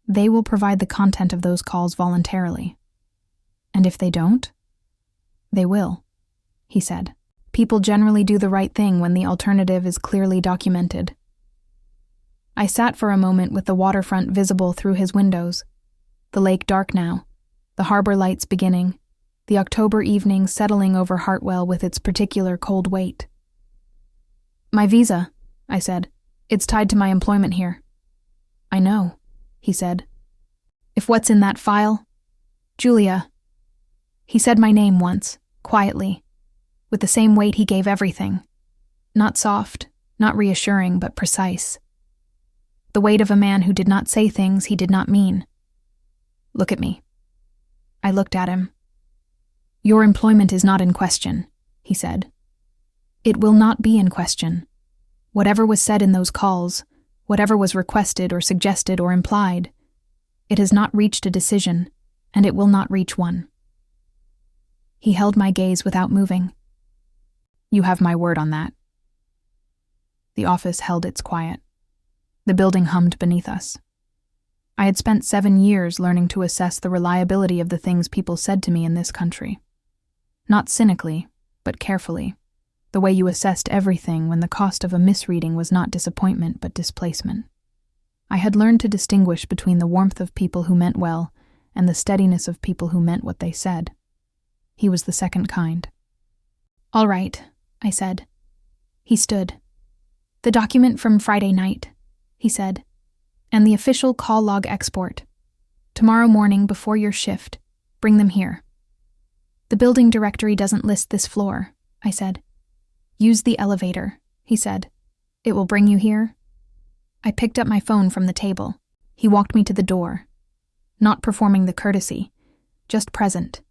They will provide the content of those calls voluntarily. And if they don't, they will, he said. People generally do the right thing when the alternative is clearly documented. I sat for a moment with the waterfront visible through his windows, the lake dark now, the harbor lights beginning, the October evening settling over Hartwell with its particular cold weight. My visa, I said. It's tied to my employment here. I know, he said. If what's in that file? Julia. He said my name once, quietly, with the same weight he gave everything. Not soft, not reassuring, but precise. The weight of a man who did not say things he did not mean. Look at me. I looked at him. Your employment is not in question, he said. It will not be in question. Whatever was said in those calls, whatever was requested or suggested or implied, it has not reached a decision, and it will not reach one. He held my gaze without moving. You have my word on that. The office held its quiet. The building hummed beneath us. I had spent 7 years learning to assess the reliability of the things people said to me in this country. Not cynically, but carefully, the way you assessed everything when the cost of a misreading was not disappointment but displacement. I had learned to distinguish between the warmth of people who meant well and the steadiness of people who meant what they said. He was the second kind. All right, I said. He stood. The document from Friday night, he said, and the official call log export. Tomorrow morning before your shift, bring them here. The building directory doesn't list this floor, I said. Use the elevator, he said. It will bring you here. I picked up my phone from the table. He walked me to the door, not performing the courtesy, just present,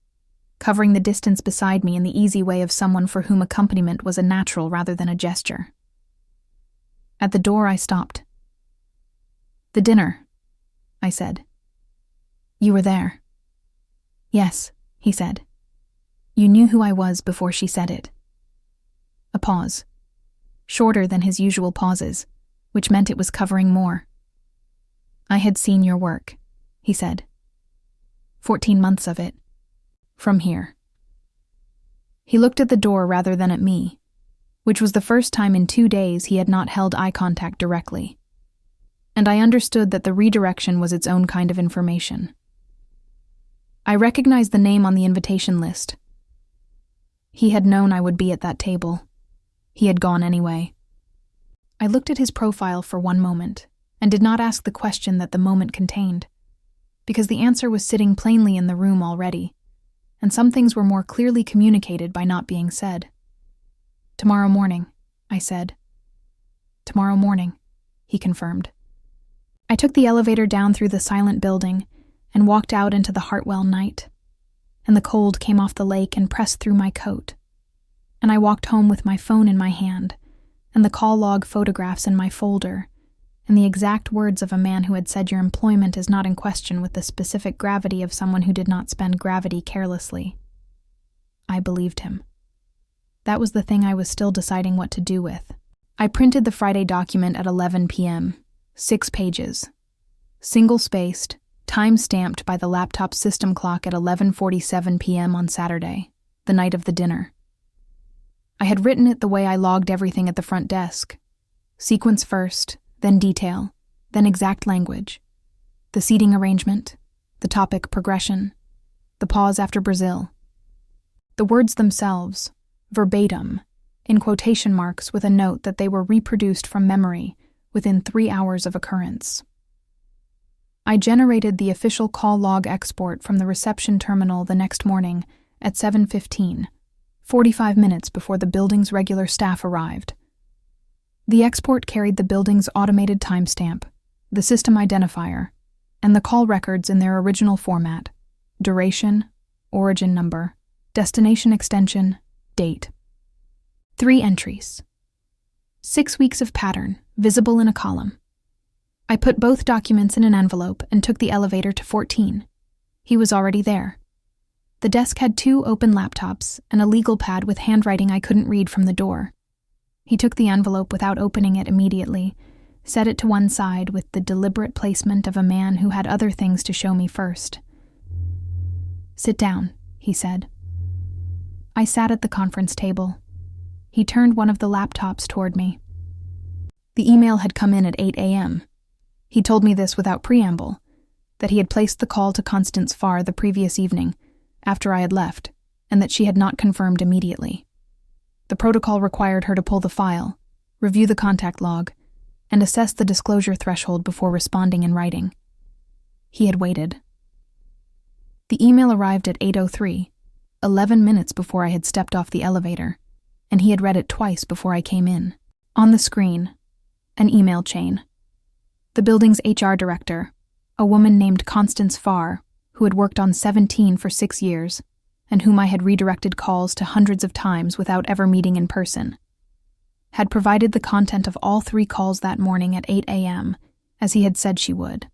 covering the distance beside me in the easy way of someone for whom accompaniment was a natural rather than a gesture. At the door I stopped. The dinner, I said. You were there. Yes, he said. You knew who I was before she said it. A pause, shorter than his usual pauses, which meant it was covering more. I had seen your work, he said. 14 months of it. From here. He looked at the door rather than at me, which was the first time in 2 days he had not held eye contact directly. And I understood that the redirection was its own kind of information. I recognized the name on the invitation list. He had known I would be at that table. He had gone anyway. I looked at his profile for one moment, and did not ask the question that the moment contained, because the answer was sitting plainly in the room already, and some things were more clearly communicated by not being said. Tomorrow morning, I said. Tomorrow morning, he confirmed. I took the elevator down through the silent building and walked out into the Hartwell night, and the cold came off the lake and pressed through my coat, and I walked home with my phone in my hand, and the call log photographs in my folder, and the exact words of a man who had said your employment is not in question with the specific gravity of someone who did not spend gravity carelessly. I believed him. That was the thing I was still deciding what to do with. I printed the Friday document at 11 p.m., 6 pages, single-spaced, time-stamped by the laptop system clock at 11:47 p.m. on Saturday, the night of the dinner. I had written it the way I logged everything at the front desk. Sequence first, then detail, then exact language. The seating arrangement, the topic progression, the pause after Brazil. The words themselves, verbatim, in quotation marks with a note that they were reproduced from memory within 3 hours of occurrence. I generated the official call log export from the reception terminal the next morning at 7:15, 45 minutes before the building's regular staff arrived. The export carried the building's automated timestamp, the system identifier, and the call records in their original format: duration, origin number, destination extension, date. 3 entries. 6 weeks of pattern, visible in a column. I put both documents in an envelope and took the elevator to 14. He was already there. The desk had 2 open laptops and a legal pad with handwriting I couldn't read from the door. He took the envelope without opening it immediately, set it to one side with the deliberate placement of a man who had other things to show me first. Sit down, he said. I sat at the conference table. He turned one of the laptops toward me. The email had come in at 8 a.m. He told me this without preamble, that he had placed the call to Constance Farr the previous evening, after I had left, and that she had not confirmed immediately. The protocol required her to pull the file, review the contact log, and assess the disclosure threshold before responding in writing. He had waited. The email arrived at 8:03, 11 minutes before I had stepped off the elevator, and he had read it twice before I came in. On the screen, an email chain. The building's HR director, a woman named Constance Farr, who had worked on 17 for 6 years, and whom I had redirected calls to hundreds of times without ever meeting in person, had provided the content of all 3 calls that morning at 8 a.m., as he had said she would.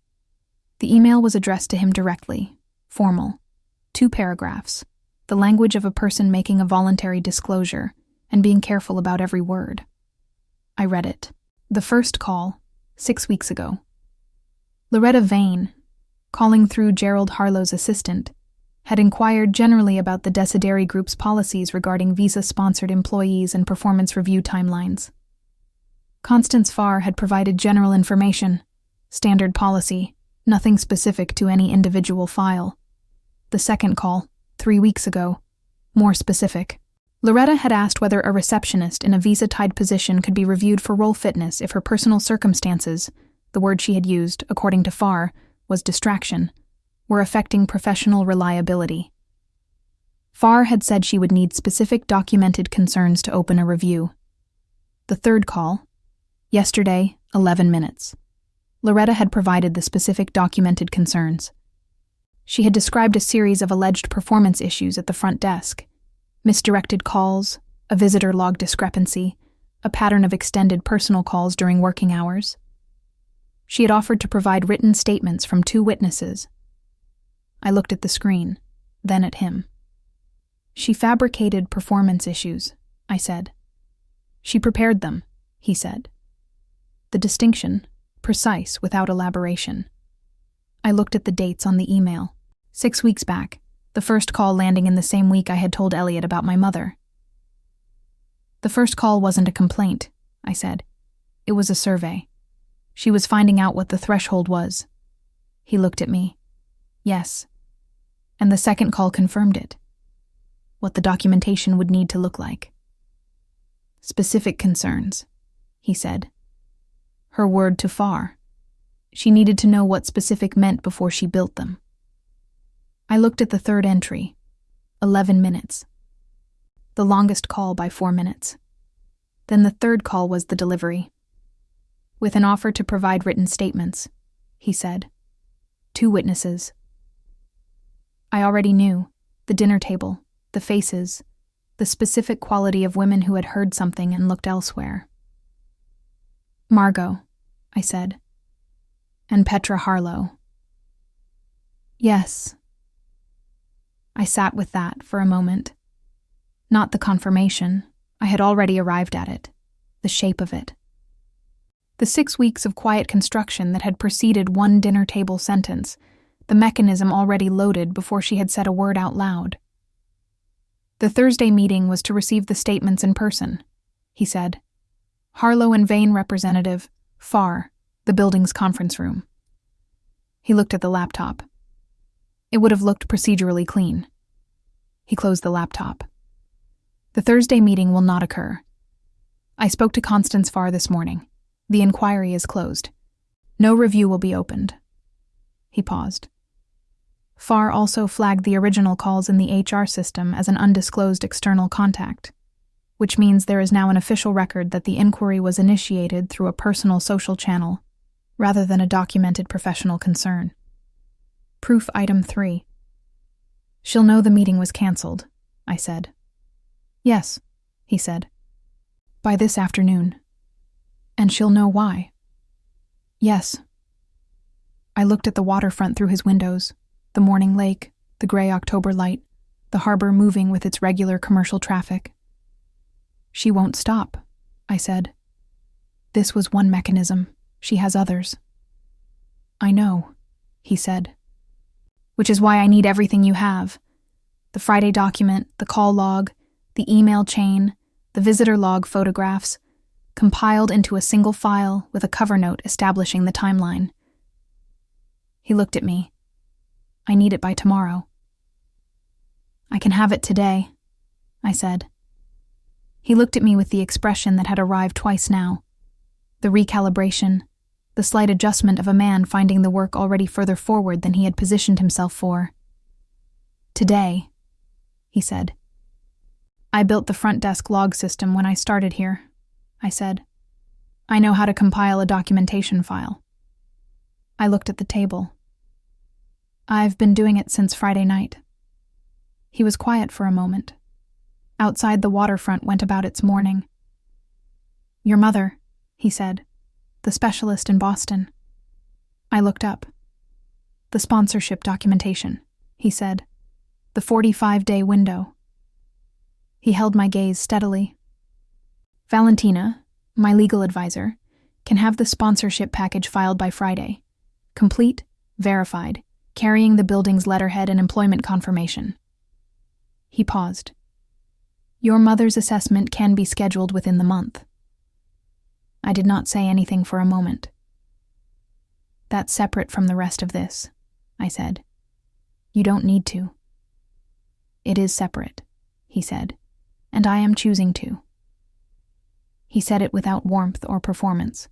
The email was addressed to him directly, formal, 2 paragraphs, the language of a person making a voluntary disclosure and being careful about every word. I read it. The first call, 6 weeks ago. Loretta Vane, calling through Gerald Harlow's assistant, had inquired generally about the Desideri Group's policies regarding visa-sponsored employees and performance review timelines. Constance Farr had provided general information, standard policy, nothing specific to any individual file. The second call, 3 weeks ago, more specific. Loretta had asked whether a receptionist in a visa-tied position could be reviewed for role fitness if her personal circumstances, the word she had used, according to Farr, was distraction, were affecting professional reliability. Farr had said she would need specific documented concerns to open a review. The third call, yesterday, 11 minutes. Loretta had provided the specific documented concerns. She had described a series of alleged performance issues at the front desk: misdirected calls, a visitor log discrepancy, a pattern of extended personal calls during working hours. She had offered to provide written statements from 2 witnesses. I looked at the screen, then at him. She fabricated performance issues, I said. She prepared them, he said. The distinction, precise without elaboration. I looked at the dates on the email. 6 weeks back, the first call landing in the same week I had told Elliot about my mother. The first call wasn't a complaint, I said. It was a survey. She was finding out what the threshold was. He looked at me. Yes. And the second call confirmed it. What the documentation would need to look like. Specific concerns, he said. Her word to Far. She needed to know what specific meant before she built them. I looked at the third entry. 11 minutes. The longest call by 4 minutes. Then the third call was the delivery. With an offer to provide written statements, he said. 2 witnesses. I already knew the dinner table, the faces, the specific quality of women who had heard something and looked elsewhere. Margot, I said. And Petra Harlow. Yes. I sat with that for a moment. Not the confirmation. I had already arrived at it. The shape of it. The 6 weeks of quiet construction that had preceded one dinner table sentence, the mechanism already loaded before she had said a word out loud. The Thursday meeting was to receive the statements in person, he said. Harlow and Vane representative, Far, the building's conference room. He looked at the laptop. It would have looked procedurally clean. He closed the laptop. The Thursday meeting will not occur. I spoke to Constance Farr this morning. The inquiry is closed. No review will be opened. He paused. Farr also flagged the original calls in the HR system as an undisclosed external contact, which means there is now an official record that the inquiry was initiated through a personal social channel, rather than a documented professional concern. Proof item 3. She'll know the meeting was cancelled, I said. Yes, he said. By this afternoon. And she'll know why. Yes. I looked at the waterfront through his windows, the morning lake, the gray October light, the harbor moving with its regular commercial traffic. She won't stop, I said. This was one mechanism. She has others. I know, he said. Which is why I need everything you have. The Friday document, the call log, the email chain, the visitor log photographs, compiled into a single file with a cover note establishing the timeline. He looked at me. I need it by tomorrow. I can have it today, I said. He looked at me with the expression that had arrived twice now. The recalibration, the slight adjustment of a man finding the work already further forward than he had positioned himself for. Today, he said. I built the front desk log system when I started here, I said. I know how to compile a documentation file. I looked at the table. I've been doing it since Friday night. He was quiet for a moment. Outside, the waterfront went about its morning. Your mother, he said, the specialist in Boston. I looked up. The sponsorship documentation, he said. The 45-day window. He held my gaze steadily. Valentina, my legal advisor, can have the sponsorship package filed by Friday. Complete, verified, carrying the building's letterhead and employment confirmation. He paused. Your mother's assessment can be scheduled within the month. I did not say anything for a moment. That's separate from the rest of this, I said. You don't need to. It is separate, he said, and I am choosing to. He said it without warmth or performance.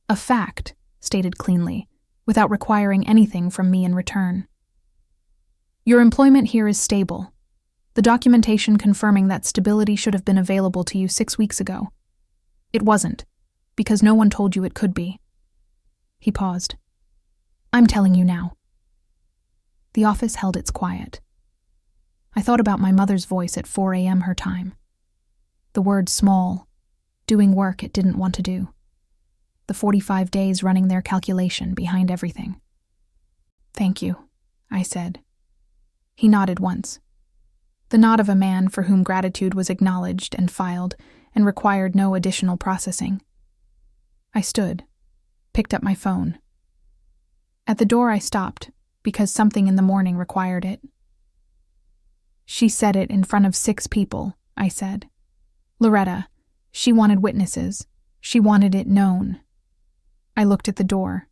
A fact, stated cleanly, without requiring anything from me in return. Your employment here is stable. The documentation confirming that stability should have been available to you 6 weeks ago. It wasn't, because no one told you it could be. He paused. I'm telling you now. The office held its quiet. I thought about my mother's voice at 4 a.m. her time. The word small, doing work it didn't want to do. The 45 days running their calculation behind everything. Thank you, I said. He nodded once. the nod of a man for whom gratitude was acknowledged and filed and required no additional processing. I stood, picked up my phone. At the door I stopped, because something in the morning required it. She said it in front of 6 people, I said. Loretta, she wanted witnesses. She wanted it known. I looked at the door.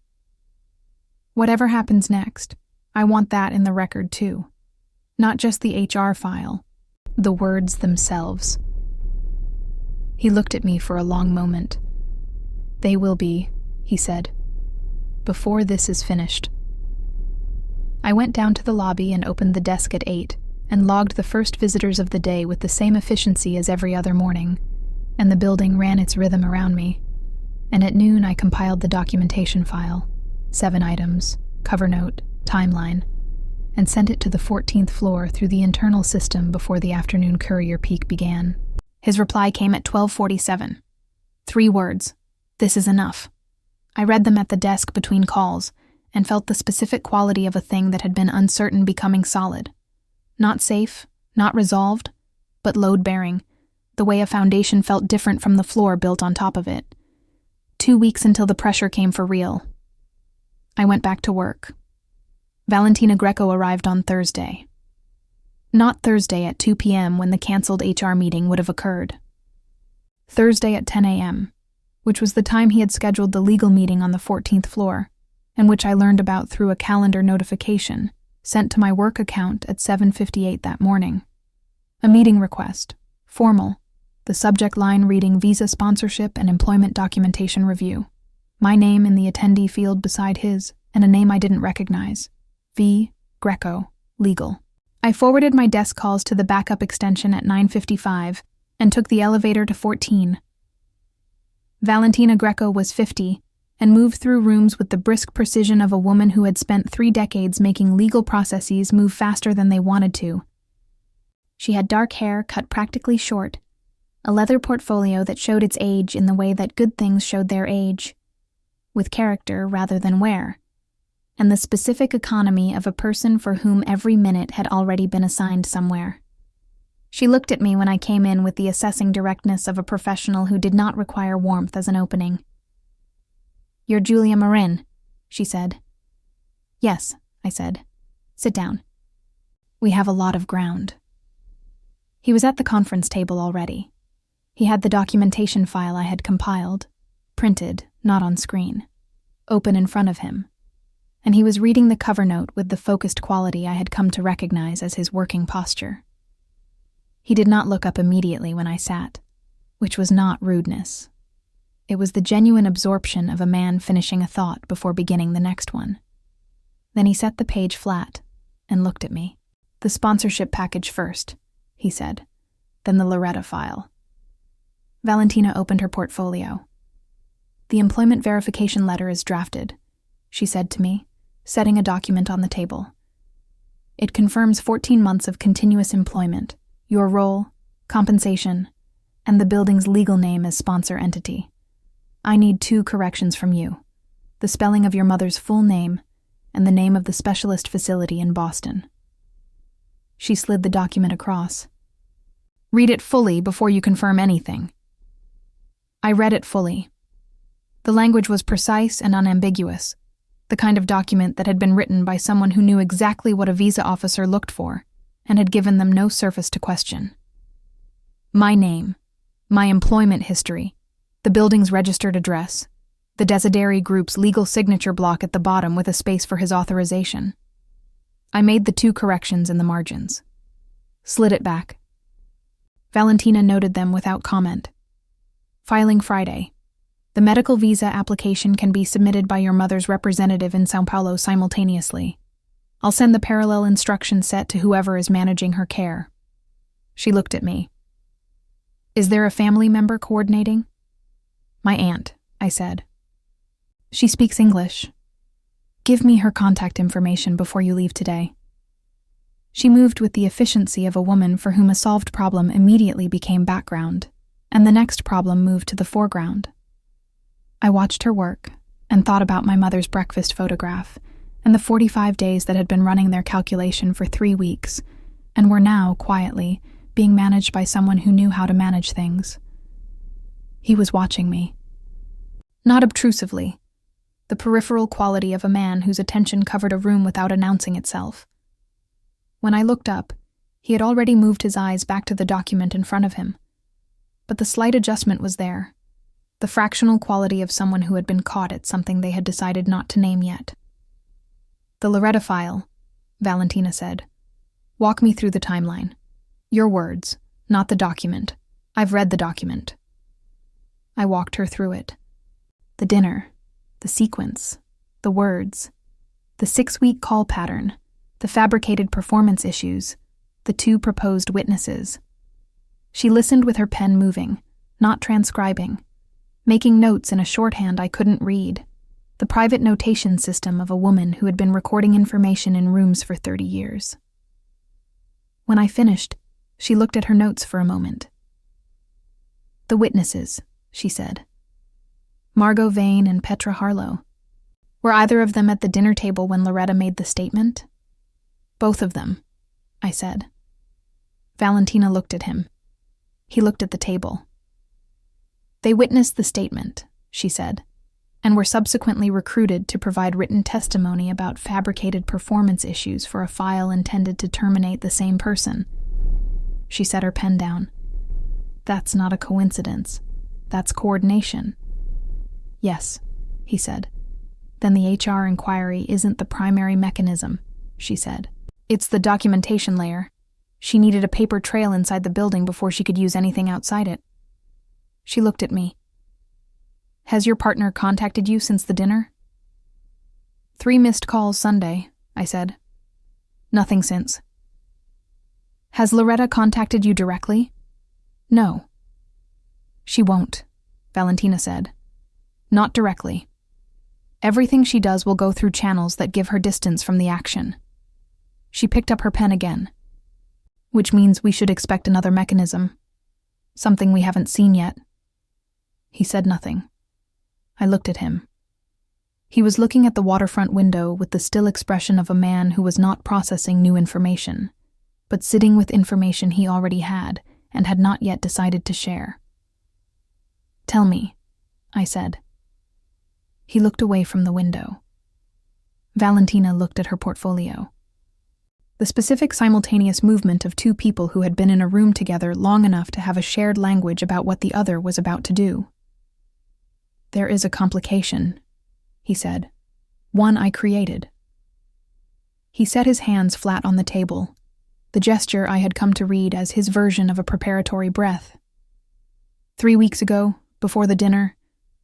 Whatever happens next, I want that in the record too. Not just the HR file, the words themselves. He looked at me for a long moment. They will be, he said, before this is finished. I went down to the lobby and opened the desk at 8 and logged the first visitors of the day with the same efficiency as every other morning, and the building ran its rhythm around me. And at noon I compiled the documentation file, 7 items, cover note, timeline, and sent it to the 14th floor through the internal system before the afternoon courier peak began. His reply came at 12:47. 3 words. This is enough. I read them at the desk between calls and felt the specific quality of a thing that had been uncertain becoming solid. Not safe, not resolved, but load-bearing, the way a foundation felt different from the floor built on top of it. 2 weeks until the pressure came for real. I went back to work. Valentina Greco arrived on Thursday. Not Thursday at 2 p.m. when the canceled HR meeting would have occurred. Thursday at 10 a.m., which was the time he had scheduled the legal meeting on the 14th floor, and which I learned about through a calendar notification sent to my work account at 7:58 that morning. A meeting request, formal, the subject line reading Visa Sponsorship and Employment Documentation Review. My name in the attendee field beside his, and a name I didn't recognize. V. Greco, legal. I forwarded my desk calls to the backup extension at 9:55 and took the elevator to 14. Valentina Greco was 50 and moved through rooms with the brisk precision of a woman who had spent 3 decades making legal processes move faster than they wanted to. She had dark hair cut practically short, a leather portfolio that showed its age in the way that good things showed their age, with character rather than wear, and the specific economy of a person for whom every minute had already been assigned somewhere. She looked at me when I came in with the assessing directness of a professional who did not require warmth as an opening. "You're Julia Marin," she said. "Yes," I said. "Sit down. We have a lot of ground." He was at the conference table already. He had the documentation file I had compiled, printed, not on screen, open in front of him, and he was reading the cover note with the focused quality I had come to recognize as his working posture. He did not look up immediately when I sat, which was not rudeness. It was the genuine absorption of a man finishing a thought before beginning the next one. Then he set the page flat and looked at me. "The sponsorship package first," he said, "then the Loretta file." Valentina opened her portfolio. "The employment verification letter is drafted," she said to me, setting a document on the table. "It confirms 14 months of continuous employment, your role, compensation, and the building's legal name as sponsor entity. I need 2 corrections from you: the spelling of your mother's full name and the name of the specialist facility in Boston." She slid the document across. "Read it fully before you confirm anything." I read it fully. The language was precise and unambiguous, the kind of document that had been written by someone who knew exactly what a visa officer looked for and had given them no surface to question. My name, my employment history, the building's registered address, the Desideri Group's legal signature block at the bottom with a space for his authorization. I made the 2 corrections in the margins. Slid it back. Valentina noted them without comment. "Filing Friday. The medical visa application can be submitted by your mother's representative in São Paulo simultaneously. I'll send the parallel instruction set to whoever is managing her care." She looked at me. "Is there a family member coordinating?" "My aunt," I said. "She speaks English. Give me her contact information before you leave today." She moved with the efficiency of a woman for whom a solved problem immediately became background, and the next problem moved to the foreground. I watched her work and thought about my mother's breakfast photograph and the 45 days that had been running their calculation for 3 weeks, and were now, quietly, being managed by someone who knew how to manage things. He was watching me. Not obtrusively, the peripheral quality of a man whose attention covered a room without announcing itself. When I looked up, he had already moved his eyes back to the document in front of him. But the slight adjustment was there, the fractional quality of someone who had been caught at something they had decided not to name yet. "The Loretta file," Valentina said. "Walk me through the timeline. Your words, not the document. I've read the document." I walked her through it. The dinner, the sequence, the words, the 6-week call pattern, the fabricated performance issues, the 2 proposed witnesses. She listened with her pen moving, not transcribing, making notes in a shorthand I couldn't read, the private notation system of a woman who had been recording information in rooms for 30 years. When I finished, she looked at her notes for a moment. "The witnesses," she said. "Margot Vane and Petra Harlow. Were either of them at the dinner table when Loretta made the statement?" "Both of them," I said. Valentina looked at him. He looked at the table. "They witnessed the statement," she said, "and were subsequently recruited to provide written testimony about fabricated performance issues for a file intended to terminate the same person." She set her pen down. "That's not a coincidence. That's coordination." "Yes," he said. "Then the HR inquiry isn't the primary mechanism," she said. "It's the documentation layer. She needed a paper trail inside the building before she could use anything outside it." She looked at me. "Has your partner contacted you since the dinner?" 3 missed calls Sunday," I said. "Nothing since." "Has Loretta contacted you directly?" "No." "She won't," Valentina said. "Not directly. Everything she does will go through channels that give her distance from the action." She picked up her pen again. "Which means we should expect another mechanism. Something we haven't seen yet." He said nothing. I looked at him. He was looking at the waterfront window with the still expression of a man who was not processing new information, but sitting with information he already had and had not yet decided to share. "Tell me," I said. He looked away from the window. Valentina looked at her portfolio. The specific simultaneous movement of 2 people who had been in a room together long enough to have a shared language about what the other was about to do. "There is a complication," he said. "One I created." He set his hands flat on the table, the gesture I had come to read as his version of a preparatory breath. 3 weeks ago, before the dinner,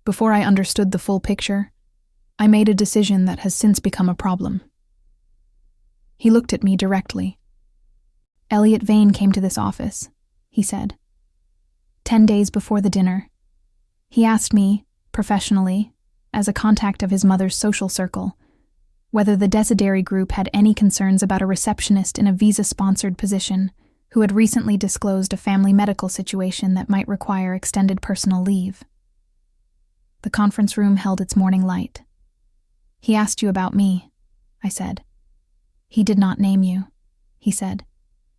before I understood the full picture, I made a decision that has since become a problem. He looked at me directly. "Elliot Vane came to this office," he said. 10 days before the dinner. He asked me, professionally, as a contact of his mother's social circle, whether the Desideri group had any concerns about a receptionist in a visa-sponsored position who had recently disclosed a family medical situation that might require extended personal leave. The conference room held its morning light. "He asked you about me," I said. "He did not name you," he said.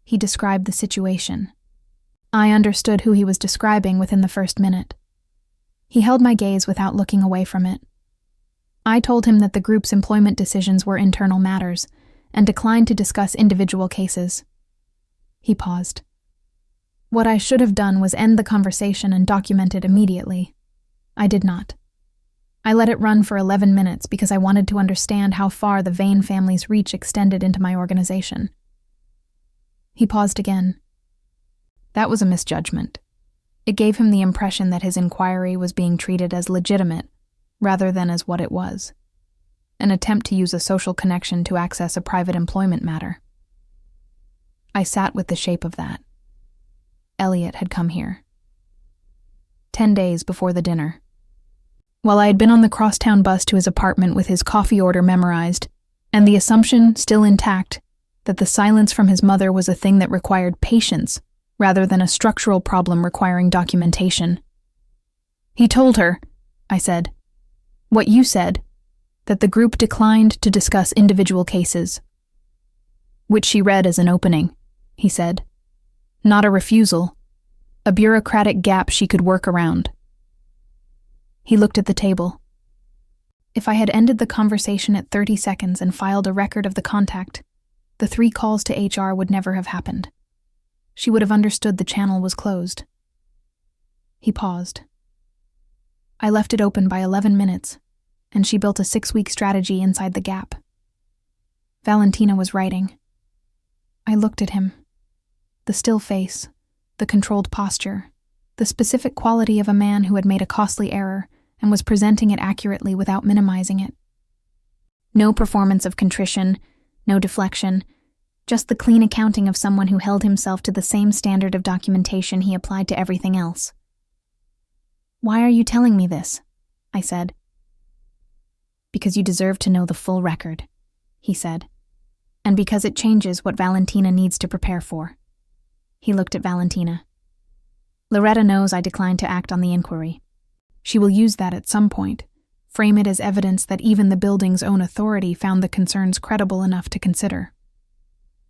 "He described the situation." I understood who he was describing within the first minute. He held my gaze without looking away from it. I told him that the group's employment decisions were internal matters and declined to discuss individual cases. He paused. What I should have done was end the conversation and document it immediately. I did not. I let it run for 11 minutes because I wanted to understand how far the Vane family's reach extended into my organization. He paused again. That was a misjudgment. It gave him the impression that his inquiry was being treated as legitimate, rather than as what it was, an attempt to use a social connection to access a private employment matter. I sat with the shape of that. Elliot had come here. 10 days before the dinner. While I had been on the crosstown bus to his apartment with his coffee order memorized, and the assumption still intact that the silence from his mother was a thing that required patience rather than a structural problem requiring documentation. He told her, I said, what you said, that the group declined to discuss individual cases, which she read as an opening. he said. Not a refusal. A bureaucratic gap she could work around. He looked at the table. If I had ended the conversation at 30 seconds and filed a record of the contact, the 3 calls to HR would never have happened. She would have understood the channel was closed. He paused. I left it open by 11 minutes, and she built a 6-week strategy inside the gap. Valentina was writing. I looked at him. The still face, the controlled posture, the specific quality of a man who had made a costly error and was presenting it accurately without minimizing it. No performance of contrition, no deflection, just the clean accounting of someone who held himself to the same standard of documentation he applied to everything else. Why are you telling me this? I said. Because you deserve to know the full record, he said, and because it changes what Valentina needs to prepare for. He looked at Valentina. Loretta knows I declined to act on the inquiry. She will use that at some point, frame it as evidence that even the building's own authority found the concerns credible enough to consider.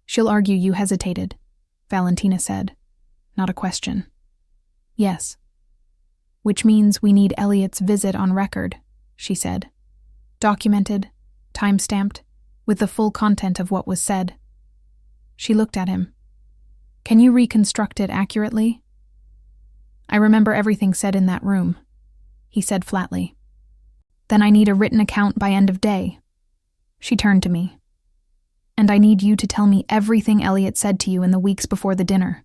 She'll argue you hesitated, Valentina said. Not a question. Yes. Which means we need Elliot's visit on record, she said. Documented, time-stamped, with the full content of what was said. She looked at him. Can you reconstruct it accurately? I remember everything said in that room, he said flatly. Then I need a written account by end of day. She turned to me. And I need you to tell me everything Elliot said to you in the weeks before the dinner.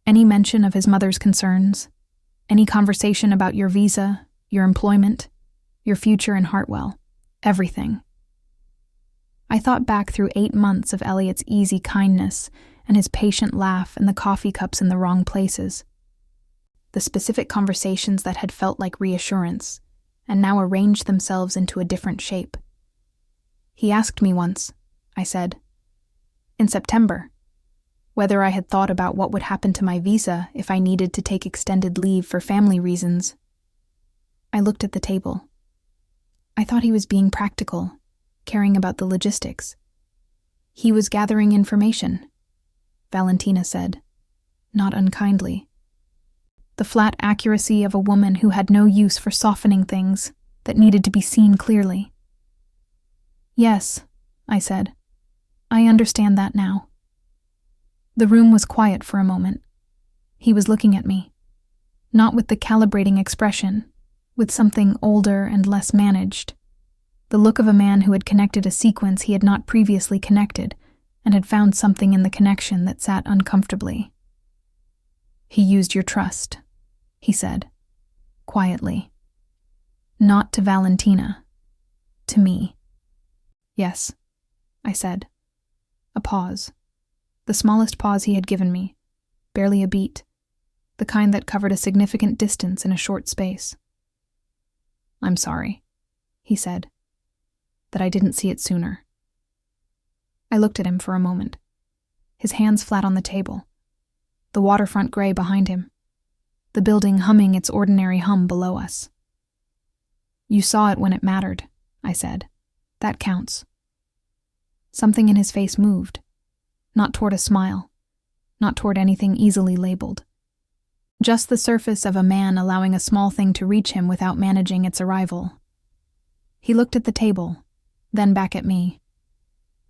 Any mention of his mother's concerns, any conversation about your visa, your employment, your future in Hartwell, everything. I thought back through 8 months of Elliot's easy kindness and his patient laugh and the coffee cups in the wrong places. The specific conversations that had felt like reassurance and now arranged themselves into a different shape. He asked me once, I said, in September, whether I had thought about what would happen to my visa if I needed to take extended leave for family reasons. I looked at the table. I thought he was being practical, caring about the logistics. He was gathering information, Valentina said, not unkindly. The flat accuracy of a woman who had no use for softening things that needed to be seen clearly. Yes, I said. I understand that now. The room was quiet for a moment. He was looking at me, not with the calibrating expression, with something older and less managed. The look of a man who had connected a sequence he had not previously connected and had found something in the connection that sat uncomfortably. He used your trust, he said, quietly. Not to Valentina, to me. Yes, I said. A pause. The smallest pause he had given me, barely a beat, the kind that covered a significant distance in a short space. I'm sorry, he said, that I didn't see it sooner. I looked at him for a moment, his hands flat on the table, the waterfront gray behind him, the building humming its ordinary hum below us. You saw it when it mattered, I said. That counts. Something in his face moved, not toward a smile, not toward anything easily labeled. Just the surface of a man allowing a small thing to reach him without managing its arrival. He looked at the table, then back at me.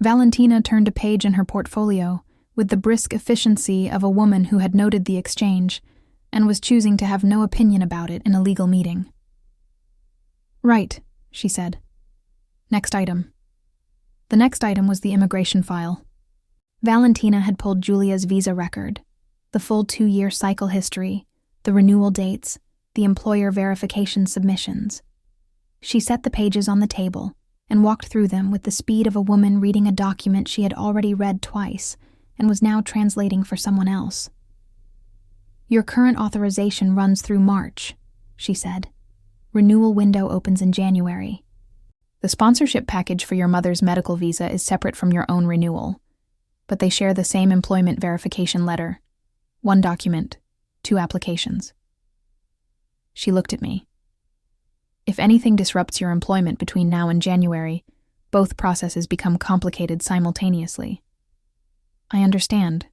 Valentina turned a page in her portfolio with the brisk efficiency of a woman who had noted the exchange and was choosing to have no opinion about it in a legal meeting. Right, she said. Next item. The next item was the immigration file. Valentina had pulled Julia's visa record, the full 2-year cycle history, the renewal dates, the employer verification submissions. She set the pages on the table and walked through them with the speed of a woman reading a document she had already read twice and was now translating for someone else. Your current authorization runs through March, she said. Renewal window opens in January. The sponsorship package for your mother's medical visa is separate from your own renewal, but they share the same employment verification letter. 1 document, 2 applications. She looked at me. If anything disrupts your employment between now and January, both processes become complicated simultaneously. I understand,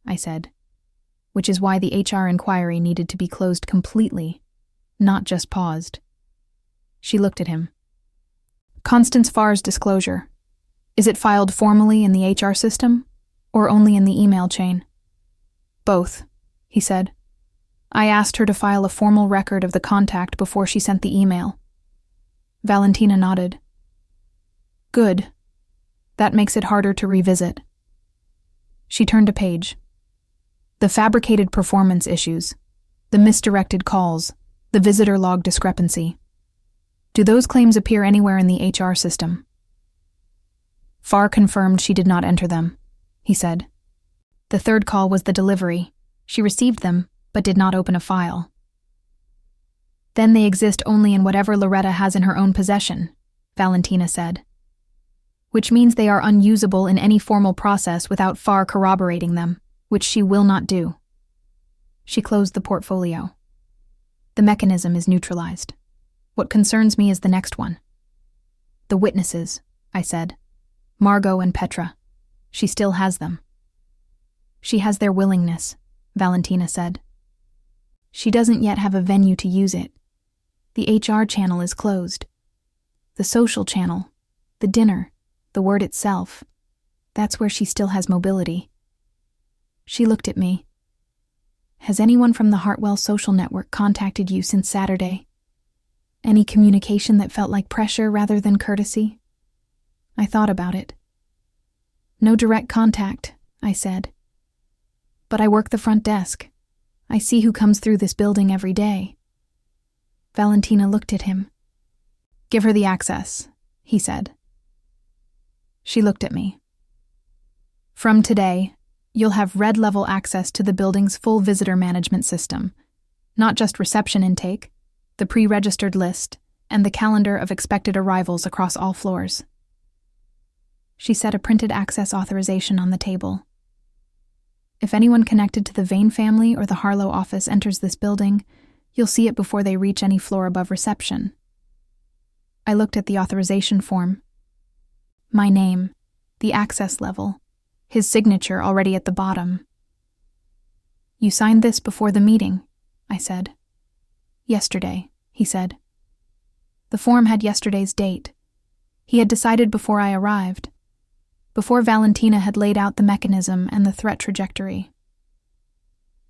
I said, which is why the HR inquiry needed to be closed completely, not just paused. She looked at him. Constance Farr's disclosure. Is it filed formally in the HR system, or only in the email chain? Both, he said. I asked her to file a formal record of the contact before she sent the email. Valentina nodded. Good. That makes it harder to revisit. She turned a page. The fabricated performance issues, the misdirected calls, the visitor log discrepancy. Do those claims appear anywhere in the HR system? Farr confirmed she did not enter them, he said. The third call was the delivery. She received them, but did not open a file. Then they exist only in whatever Loretta has in her own possession, Valentina said. Which means they are unusable in any formal process without Farr corroborating them, which she will not do. She closed the portfolio. The mechanism is neutralized. What concerns me is the next one. The witnesses, I said. Margot and Petra. She still has them. She has their willingness, Valentina said. She doesn't yet have a venue to use it. The HR channel is closed. The social channel, the dinner, the word itself, that's where she still has mobility. She looked at me. Has anyone from the Hartwell social network contacted you since Saturday? Any communication that felt like pressure rather than courtesy? I thought about it. No direct contact, I said. But I work the front desk. I see who comes through this building every day. Valentina looked at him. Give her the access, he said. She looked at me. From today, you'll have red-level access to the building's full visitor management system, not just reception intake, the pre-registered list, and the calendar of expected arrivals across all floors. She set a printed access authorization on the table. If anyone connected to the Vane family or the Harlow office enters this building, you'll see it before they reach any floor above reception. I looked at the authorization form. My name, the access level, his signature already at the bottom. You signed this before the meeting, I said. Yesterday, he said. The form had yesterday's date. He had decided before I arrived, before Valentina had laid out the mechanism and the threat trajectory.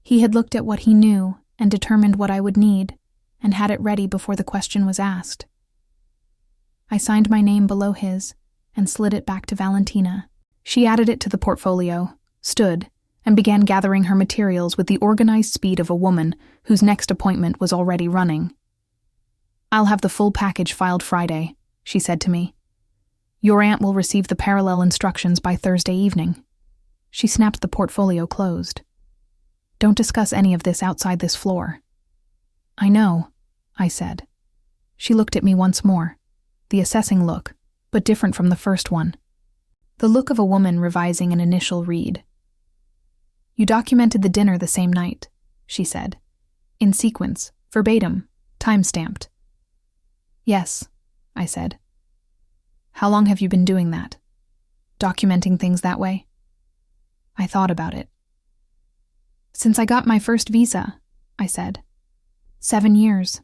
He had looked at what he knew and determined what I would need, and had it ready before the question was asked. I signed my name below his and slid it back to Valentina. She added it to the portfolio, stood, and began gathering her materials with the organized speed of a woman whose next appointment was already running. I'll have the full package filed Friday, she said to me. Your aunt will receive the parallel instructions by Thursday evening. She snapped the portfolio closed. Don't discuss any of this outside this floor. I know, I said. She looked at me once more, the assessing look, but different from the first one. The look of a woman revising an initial read. You documented the dinner the same night, she said. In sequence, verbatim, time-stamped. Yes, I said. How long have you been doing that? Documenting things that way? I thought about it. Since I got my first visa, I said. 7 years.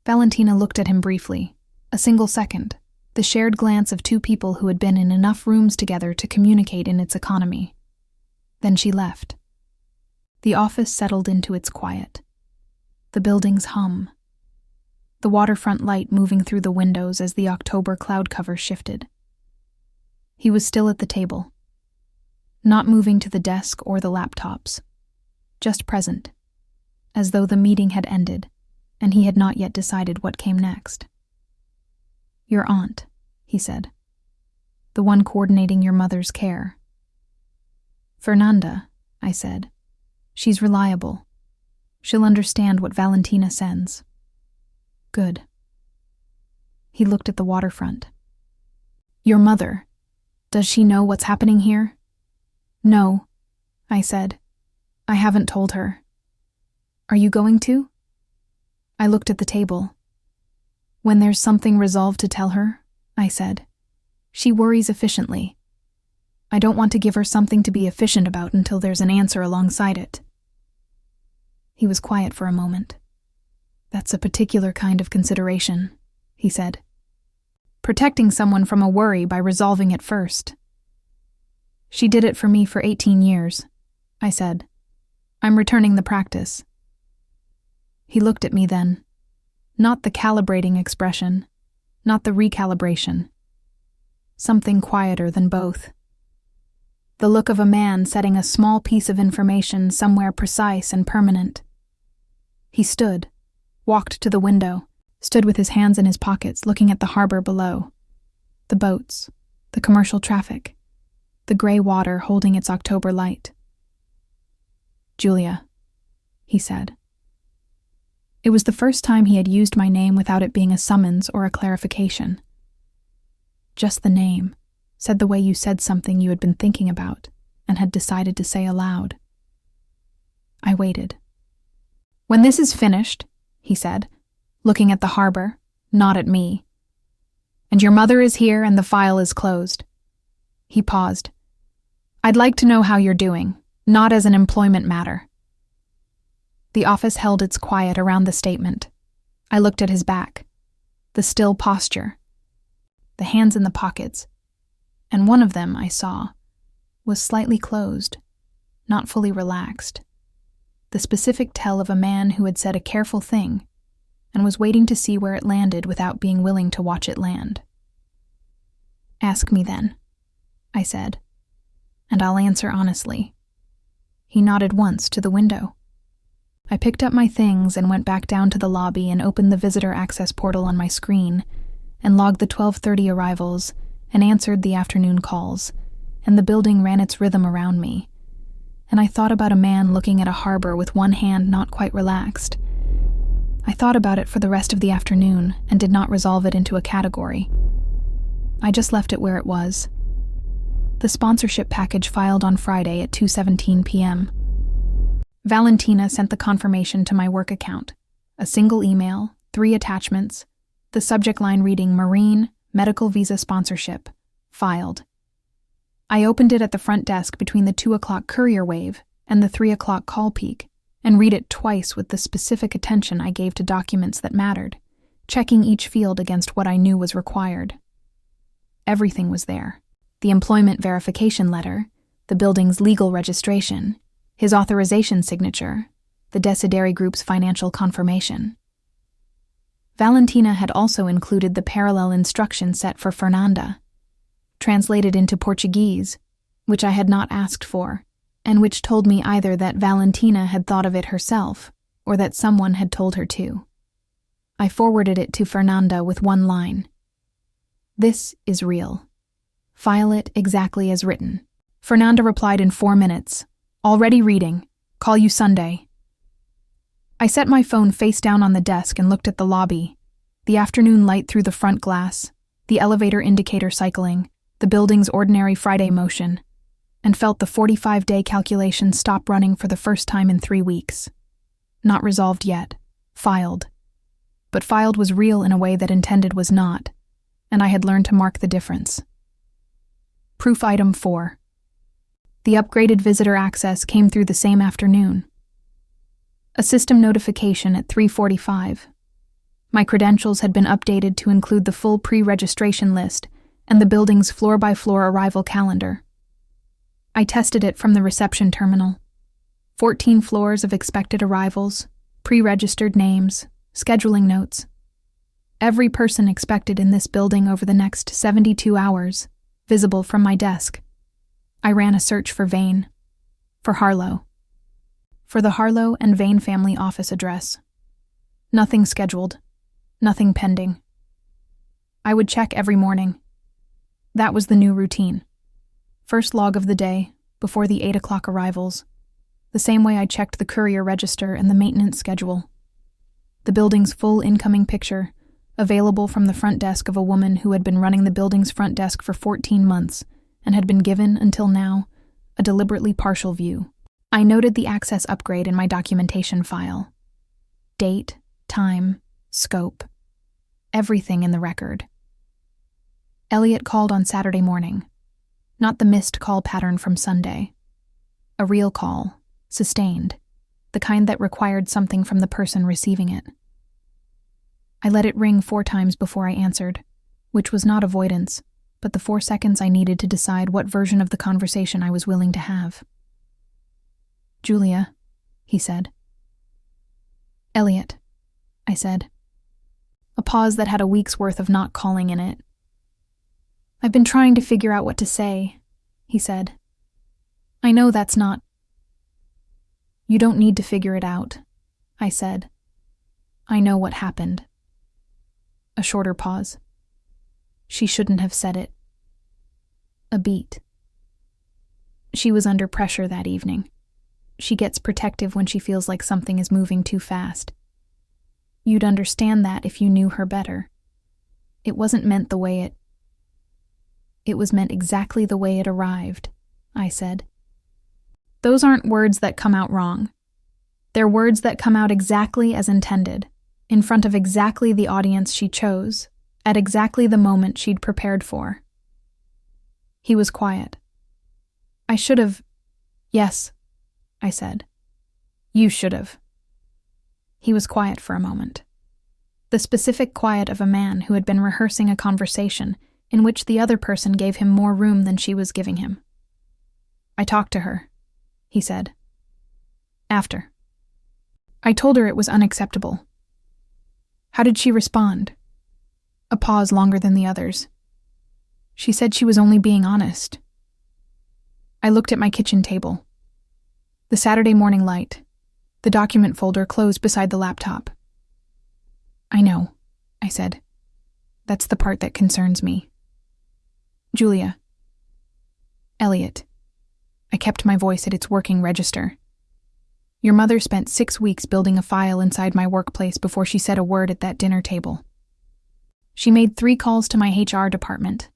Valentina looked at him briefly, a single second, the shared glance of two people who had been in enough rooms together to communicate in its economy. Then she left. The office settled into its quiet. The building's hum. The waterfront light moving through the windows as the October cloud cover shifted. He was still at the table, not moving to the desk or the laptops, just present, as though the meeting had ended and he had not yet decided what came next. Your aunt, he said. The one coordinating your mother's care. Fernanda, I said. She's reliable. She'll understand what Valentina sends. Good. He looked at the waterfront. Your mother, does she know what's happening here? No, I said. I haven't told her. Are you going to? I looked at the table. When there's something resolved to tell her, I said. She worries efficiently. I don't want to give her something to be efficient about until there's an answer alongside it." He was quiet for a moment. "That's a particular kind of consideration," he said. "Protecting someone from a worry by resolving it first." "She did it for me for 18 years, I said. "I'm returning the practice." He looked at me then. Not the calibrating expression, not the recalibration. Something quieter than both. The look of a man setting a small piece of information somewhere precise and permanent. He stood, walked to the window, stood with his hands in his pockets looking at the harbor below. The boats, the commercial traffic, the gray water holding its October light. "Julia," he said. It was the first time he had used my name without it being a summons or a clarification. "Just the name," said the way you said something you had been thinking about and had decided to say aloud. I waited. "When this is finished," he said, looking at the harbor, not at me, "and your mother is here and the file is closed." He paused. "I'd like to know how you're doing, not as an employment matter." The office held its quiet around the statement. I looked at his back, the still posture, the hands in the pockets, and one of them, I saw, was slightly closed, not fully relaxed. The specific tell of a man who had said a careful thing and was waiting to see where it landed without being willing to watch it land. "Ask me then," I said, "and I'll answer honestly." He nodded once to the window. I picked up my things and went back down to the lobby and opened the visitor access portal on my screen and logged the 12:30 arrivals and answered the afternoon calls, and the building ran its rhythm around me. And I thought about a man looking at a harbor with one hand not quite relaxed. I thought about it for the rest of the afternoon and did not resolve it into a category. I just left it where it was. The sponsorship package filed on Friday at 2:17 p.m. Valentina sent the confirmation to my work account, a single email, 3 attachments, the subject line reading Marin, medical visa sponsorship, filed. I opened it at the front desk between the 2:00 courier wave and the 3:00 call peak, and read it twice with the specific attention I gave to documents that mattered, checking each field against what I knew was required. Everything was there. The employment verification letter, the building's legal registration, his authorization signature, the Desideri Group's financial confirmation. Valentina had also included the parallel instruction set for Fernanda, translated into Portuguese, which I had not asked for, and which told me either that Valentina had thought of it herself or that someone had told her to. I forwarded it to Fernanda with one line. "This is real. File it exactly as written." Fernanda replied in 4 minutes. "Already reading. Call you Sunday." I set my phone face down on the desk and looked at the lobby, the afternoon light through the front glass, the elevator indicator cycling, the building's ordinary Friday motion, and felt the 45-day calculation stop running for the first time in 3 weeks. Not resolved yet. Filed. But filed was real in a way that intended was not, and I had learned to mark the difference. Proof item 4. The upgraded visitor access came through the same afternoon. A system notification at 3:45. My credentials had been updated to include the full pre-registration list and the building's floor-by-floor arrival calendar. I tested it from the reception terminal. 14 floors of expected arrivals, pre-registered names, scheduling notes. Every person expected in this building over the next 72 hours, visible from my desk. I ran a search for Vane, for Harlow, for the Harlow and Vane family office address. Nothing scheduled, nothing pending. I would check every morning. That was the new routine. First log of the day, before the 8:00 arrivals, the same way I checked the courier register and the maintenance schedule. The building's full incoming picture, available from the front desk of a woman who had been running the building's front desk for 14 months and had been given, until now, a deliberately partial view. I noted the access upgrade in my documentation file. Date, time, scope, everything in the record. Elliot called on Saturday morning. Not the missed call pattern from Sunday. A real call, sustained, the kind that required something from the person receiving it. I let it ring 4 times before I answered, which was not avoidance, but the 4 seconds I needed to decide what version of the conversation I was willing to have. "Julia," he said. "Elliot," I said. A pause that had a week's worth of not calling in it. "I've been trying to figure out what to say," he said. "I know that's not—" "You don't need to figure it out," I said. "I know what happened." A shorter pause. She shouldn't have said it. A beat. She was under pressure that evening. She gets protective when she feels like something is moving too fast. You'd understand that if you knew her better. It wasn't meant the way it was meant exactly the way it arrived, I said. Those aren't words that come out wrong. They're words that come out exactly as intended, in front of exactly the audience she chose, at exactly the moment she'd prepared for. He was quiet. "I should have—" "Yes," I said. "You should have." He was quiet for a moment. The specific quiet of a man who had been rehearsing a conversation in which the other person gave him more room than she was giving him. "I talked to her," he said. "After. I told her it was unacceptable." "How did she respond?" A pause longer than the others. "She said she was only being honest." I looked at my kitchen table. The Saturday morning light, the document folder closed beside the laptop. "I know," I said. "That's the part that concerns me." "Julia." "Elliot." I kept my voice at its working register. "Your mother spent 6 weeks building a file inside my workplace before she said a word at that dinner table. She made 3 calls to my HR department.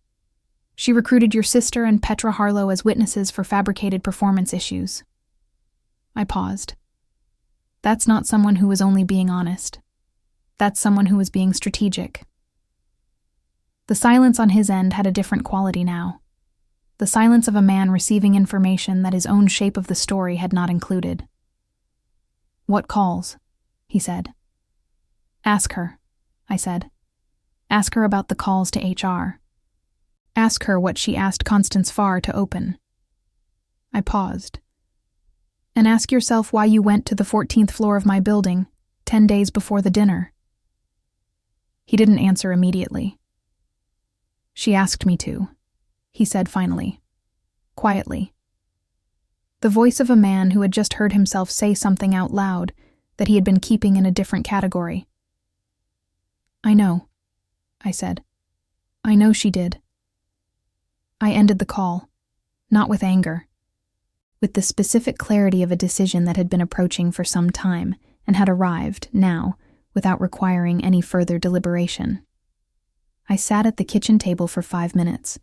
She recruited your sister and Petra Harlow as witnesses for fabricated performance issues." I paused. That's not someone who was only being honest. That's someone who was being strategic. The silence on his end had a different quality now. The silence of a man receiving information that his own shape of the story had not included. "What calls?" he said. "Ask her," I said. "Ask her about the calls to HR. Ask her what she asked Constance Farr to open." I paused. "And ask yourself why you went to the 14th floor of my building 10 days before the dinner." He didn't answer immediately. "She asked me to," he said finally, quietly. The voice of a man who had just heard himself say something out loud that he had been keeping in a different category. "I know," I said. "I know she did." I ended the call, not with anger, with the specific clarity of a decision that had been approaching for some time and had arrived, now, without requiring any further deliberation. I sat at the kitchen table for 5 minutes.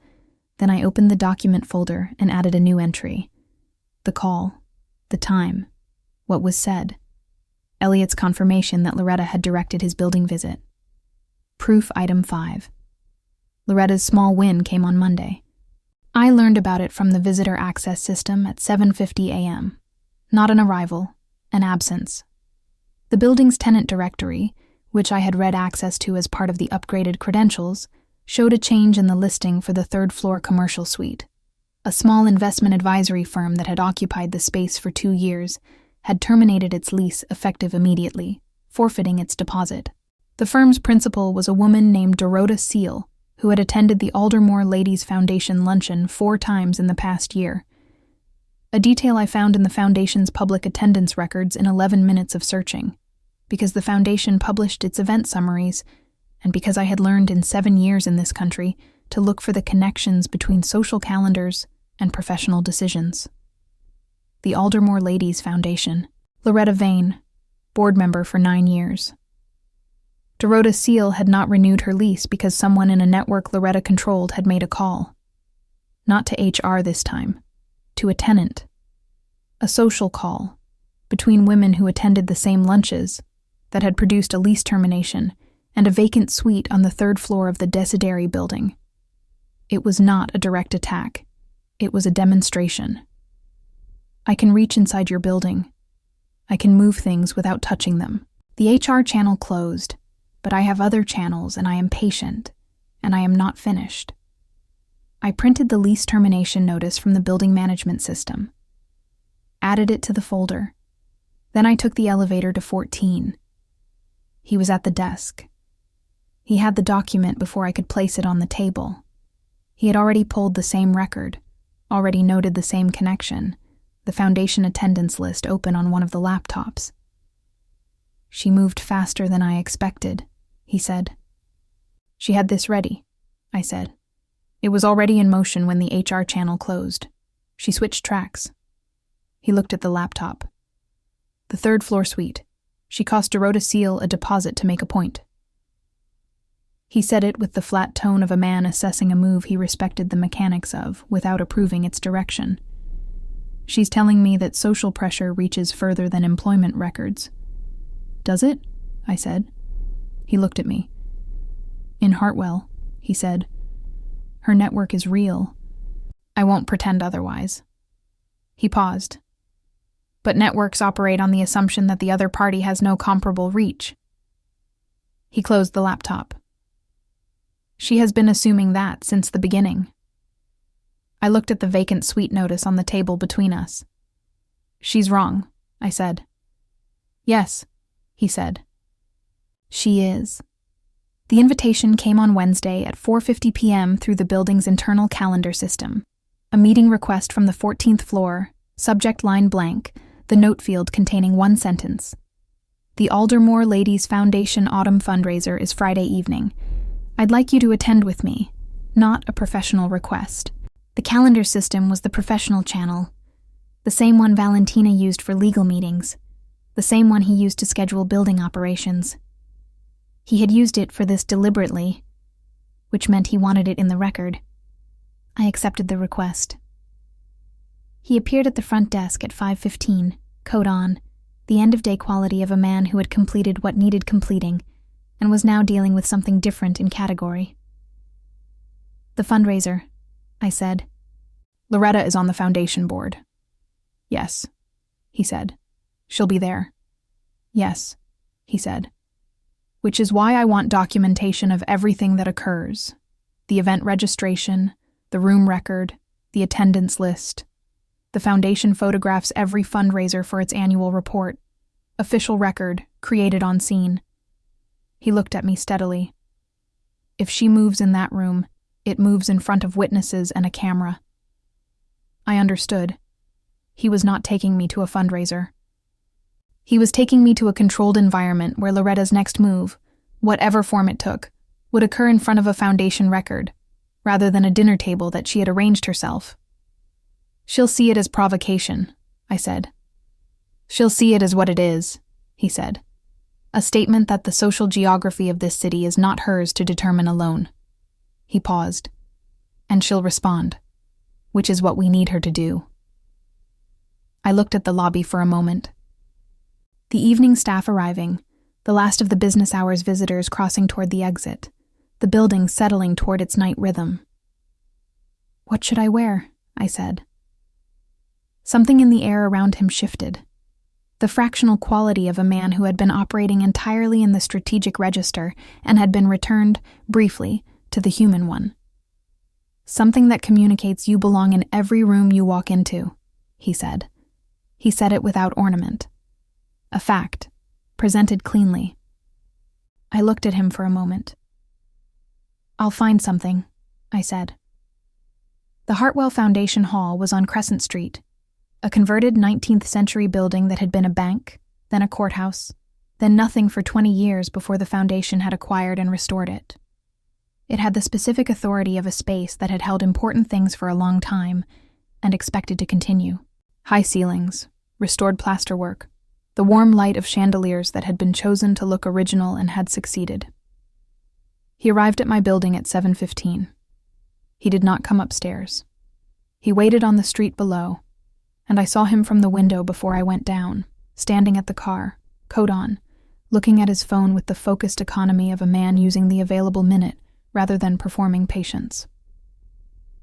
Then I opened the document folder and added a new entry. The call, the time, what was said, Elliot's confirmation that Loretta had directed his building visit. Proof item 5. Loretta's small win came on Monday. I learned about it from the visitor access system at 7:50 a.m. Not an arrival, an absence. The building's tenant directory, which I had read access to as part of the upgraded credentials, showed a change in the listing for the 3rd-floor commercial suite. A small investment advisory firm that had occupied the space for 2 years had terminated its lease effective immediately, forfeiting its deposit. The firm's principal was a woman named Loretta Vane, who had attended the Aldermore Ladies Foundation luncheon 4 times in the past year. A detail I found in the foundation's public attendance records in 11 minutes of searching, because the foundation published its event summaries, and because I had learned in 7 years in this country to look for the connections between social calendars and professional decisions. The Aldermore Ladies Foundation. Loretta Vane, board member for 9 years. Loretta Vane had not renewed her lease because someone in a network Loretta controlled had made a call. Not to HR this time, to a tenant. A social call, between women who attended the same lunches, that had produced a lease termination and a vacant suite on the 3rd floor of the Desideri Building. It was not a direct attack. It was a demonstration. I can reach inside your building. I can move things without touching them. The HR channel closed, but I have other channels and I am patient, and I am not finished. I printed the lease termination notice from the building management system, added it to the folder. Then I took the elevator to 14. He was at the desk. He had the document before I could place it on the table. He had already pulled the same record, already noted the same connection, the foundation attendance list open on one of the laptops. She moved faster than I expected, he said. She had this ready, I said. It was already in motion when the HR channel closed. She switched tracks. He looked at the laptop. The third floor suite. She cost Dorota Seal a deposit to make a point. He said it with the flat tone of a man assessing a move he respected the mechanics of without approving its direction. She's telling me that social pressure reaches further than employment records. Does it? I said. He looked at me. In Hartwell, he said. Her network is real. I won't pretend otherwise. He paused. But networks operate on the assumption that the other party has no comparable reach. He closed the laptop. She has been assuming that since the beginning. I looked at the vacant suite notice on the table between us. She's wrong, I said. Yes, he said. She is. The invitation came on Wednesday at 4:50 p.m. through the building's internal calendar system. A meeting request from the 14th floor, subject line blank, the note field containing one sentence. The Aldermore Ladies Foundation Autumn Fundraiser is Friday evening. I'd like you to attend with me, not a professional request. The calendar system was the professional channel, the same one Valentina used for legal meetings, the same one he used to schedule building operations. He had used it for this deliberately, which meant he wanted it in the record. I accepted the request. He appeared at the front desk at 5:15, coat on, the end-of-day quality of a man who had completed what needed completing and was now dealing with something different in category. The fundraiser, I said. Loretta is on the foundation board. Yes, he said. She'll be there. Yes, he said. Which is why I want documentation of everything that occurs. The event registration, the room record, the attendance list. The foundation photographs every fundraiser for its annual report. Official record, created on scene. He looked at me steadily. If she moves in that room, it moves in front of witnesses and a camera. I understood. He was not taking me to a fundraiser. He was taking me to a controlled environment where Loretta's next move, whatever form it took, would occur in front of a foundation record, rather than a dinner table that she had arranged herself. She'll see it as provocation, I said. She'll see it as what it is, he said. A statement that the social geography of this city is not hers to determine alone. He paused. And she'll respond, which is what we need her to do. I looked at the lobby for a moment. The evening staff arriving, the last of the business hours visitors crossing toward the exit, the building settling toward its night rhythm. What should I wear? I said. Something in the air around him shifted. The fractional quality of a man who had been operating entirely in the strategic register and had been returned, briefly, to the human one. Something that communicates you belong in every room you walk into, he said. He said it without ornament. A fact, presented cleanly. I looked at him for a moment. I'll find something, I said. The Hartwell Foundation Hall was on Crescent Street, a converted 19th century building that had been a bank, then a courthouse, then nothing for 20 years before the foundation had acquired and restored it. It had the specific authority of a space that had held important things for a long time and expected to continue. High ceilings, restored plasterwork, the warm light of chandeliers that had been chosen to look original and had succeeded. He arrived at my building at 7:15. He did not come upstairs. He waited on the street below, and I saw him from the window before I went down, standing at the car, coat on, looking at his phone with the focused economy of a man using the available minute rather than performing patience.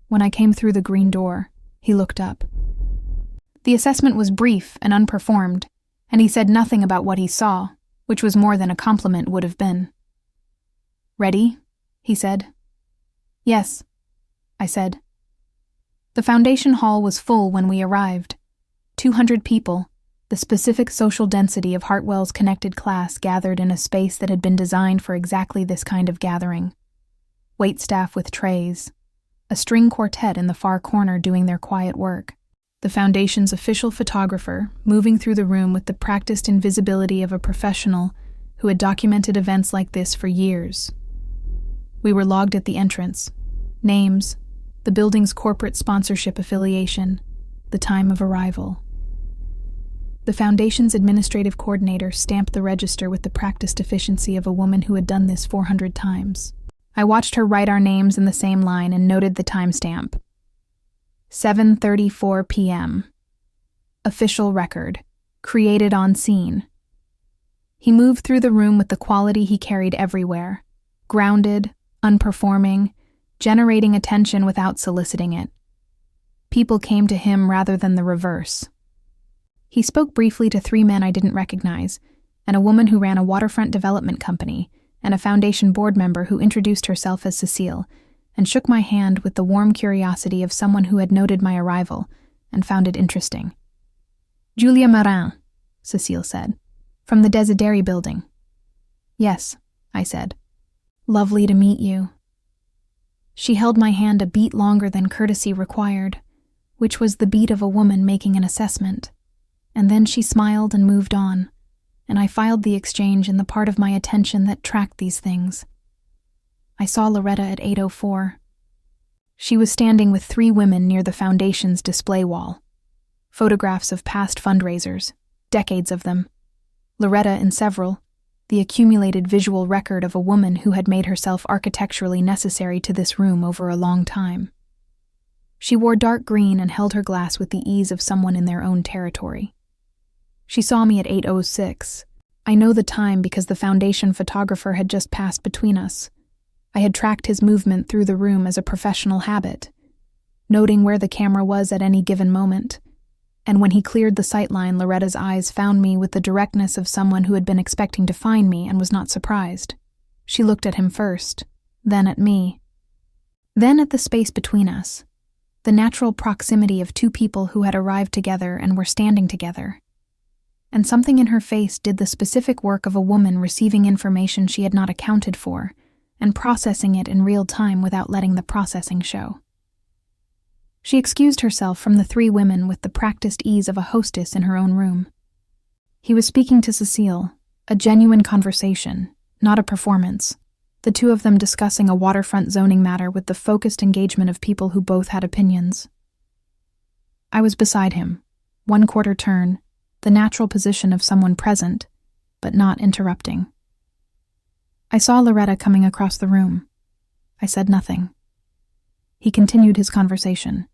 When I came through the green door, He looked up. The assessment was brief and unperformed, and he said nothing about what he saw, which was more than a compliment would have been. "Ready?" he said. "Yes," I said. The foundation hall was full when we arrived. 200 people, the specific social density of Hartwell's connected class, gathered in a space that had been designed for exactly this kind of gathering. Waitstaff with trays, a string quartet in the far corner doing their quiet work, the foundation's official photographer moving through the room with the practiced invisibility of a professional who had documented events like this for years. We were logged at the entrance, names, the building's corporate sponsorship affiliation, the time of arrival. The foundation's administrative coordinator stamped the register with the practiced efficiency of a woman who had done this 400 times. I watched her write our names in the same line and noted the timestamp. 7:34 p.m. Official record. Created on scene. He moved through the room with the quality he carried everywhere. Grounded, unperforming, generating attention without soliciting it. People came to him rather than the reverse. He spoke briefly to 3 men I didn't recognize, and a woman who ran a waterfront development company, and a foundation board member who introduced herself as Cecile, and shook my hand with the warm curiosity of someone who had noted my arrival and found it interesting. "Julia Marin," Cecile said, "from the Desideri Building." "Yes," I said. "Lovely to meet you." She held my hand a beat longer than courtesy required, which was the beat of a woman making an assessment, and then she smiled and moved on, and I filed the exchange in the part of my attention that tracked these things. I saw Loretta at 8:04. She was standing with 3 women near the foundation's display wall. Photographs of past fundraisers, decades of them. Loretta in several, the accumulated visual record of a woman who had made herself architecturally necessary to this room over a long time. She wore dark green and held her glass with the ease of someone in their own territory. She saw me at 8:06. I know the time because the foundation photographer had just passed between us. I had tracked his movement through the room as a professional habit, noting where the camera was at any given moment. And when he cleared the sightline, Loretta's eyes found me with the directness of someone who had been expecting to find me and was not surprised. She looked at him first, then at me, then at the space between us, the natural proximity of 2 people who had arrived together and were standing together. And something in her face did the specific work of a woman receiving information she had not accounted for, and processing it in real time without letting the processing show. She excused herself from the 3 women with the practiced ease of a hostess in her own room. He was speaking to Cecile, a genuine conversation, not a performance, the 2 of them discussing a waterfront zoning matter with the focused engagement of people who both had opinions. I was beside him, 1/4 turn, the natural position of someone present, but not interrupting. I saw Loretta coming across the room. I said nothing. He continued his conversation.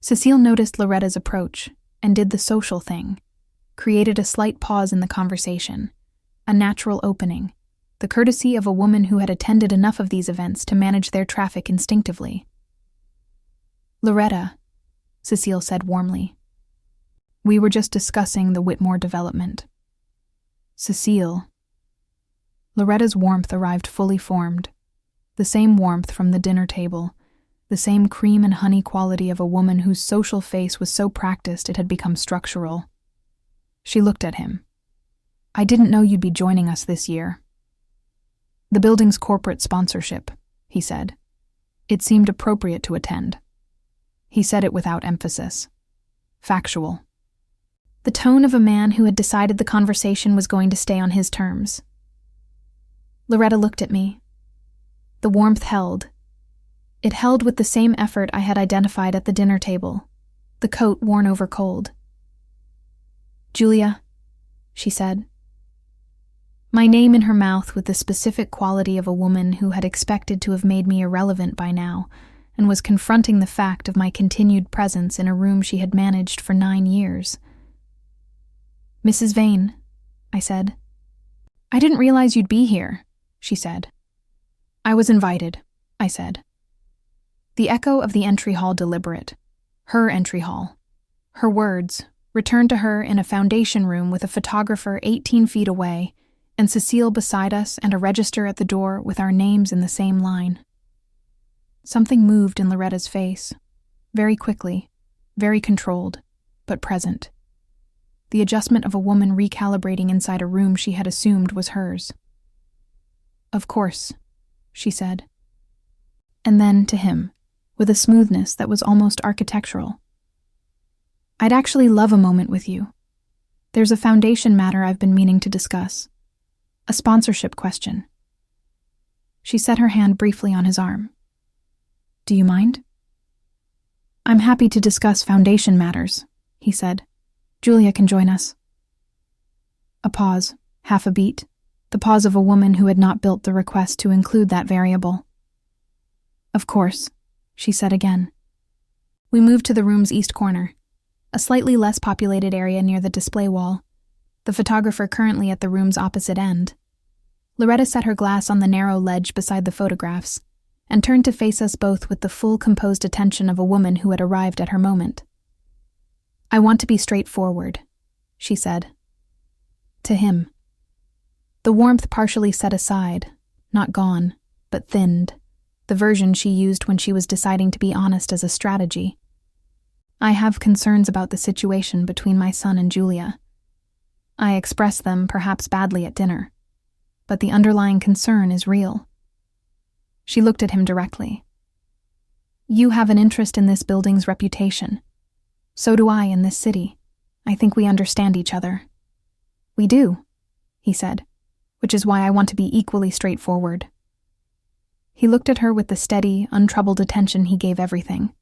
Cecile noticed Loretta's approach and did the social thing, created a slight pause in the conversation, a natural opening, the courtesy of a woman who had attended enough of these events to manage their traffic instinctively. "Loretta," Cecile said warmly. "We were just discussing the Whitmore development." "Cecile." Loretta's warmth arrived fully formed, the same warmth from the dinner table, the same cream and honey quality of a woman whose social face was so practiced it had become structural. She looked at him. "I didn't know you'd be joining us this year." "The building's corporate sponsorship," he said. "It seemed appropriate to attend." He said it without emphasis. Factual. The tone of a man who had decided the conversation was going to stay on his terms. Loretta looked at me. The warmth held. It held with the same effort I had identified at the dinner table, the coat worn over cold. "Julia," she said. My name in her mouth with the specific quality of a woman who had expected to have made me irrelevant by now and was confronting the fact of my continued presence in a room she had managed for 9 years. "Mrs. Vane," I said. "I didn't realize you'd be here," she said. "I was invited," I said. The echo of the entry hall deliberate. Her entry hall. Her words, returned to her in a foundation room with a photographer 18 feet away, and Cecile beside us and a register at the door with our names in the same line. Something moved in Loretta's face, very quickly, very controlled, but present. The adjustment of a woman recalibrating inside a room she had assumed was hers. "Of course," she said. And then to him, with a smoothness that was almost architectural. "I'd actually love a moment with you. There's a foundation matter I've been meaning to discuss. A sponsorship question." She set her hand briefly on his arm. "Do you mind?" "I'm happy to discuss foundation matters," he said. "Julia can join us." A pause, half a beat, the pause of a woman who had not built the request to include that variable. "Of course," she said again. We moved to the room's east corner, a slightly less populated area near the display wall, the photographer currently at the room's opposite end. Loretta set her glass on the narrow ledge beside the photographs, and turned to face us both with the full composed attention of a woman who had arrived at her moment. "I want to be straightforward," she said. To him. The warmth partially set aside, not gone, but thinned, the version she used when she was deciding to be honest as a strategy. "I have concerns about the situation between my son and Julia. I expressed them perhaps badly at dinner, but the underlying concern is real." She looked at him directly. "You have an interest in this building's reputation. So do I in this city. I think we understand each other." "We do," he said, "which is why I want to be equally straightforward." He looked at her with the steady, untroubled attention he gave everything.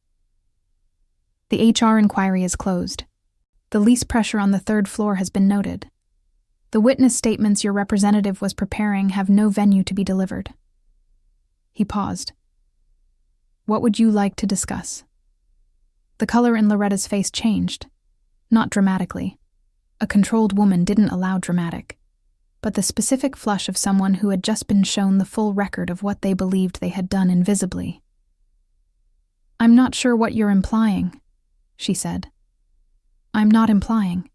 "The HR inquiry is closed. The lease pressure on the third floor has been noted. The witness statements your representative was preparing have no venue to be delivered." He paused. "What would you like to discuss?" The color in Loretta's face changed. Not dramatically. A controlled woman didn't allow dramatic, but the specific flush of someone who had just been shown the full record of what they believed they had done invisibly. "I'm not sure what you're implying," she said. "I'm not implying,"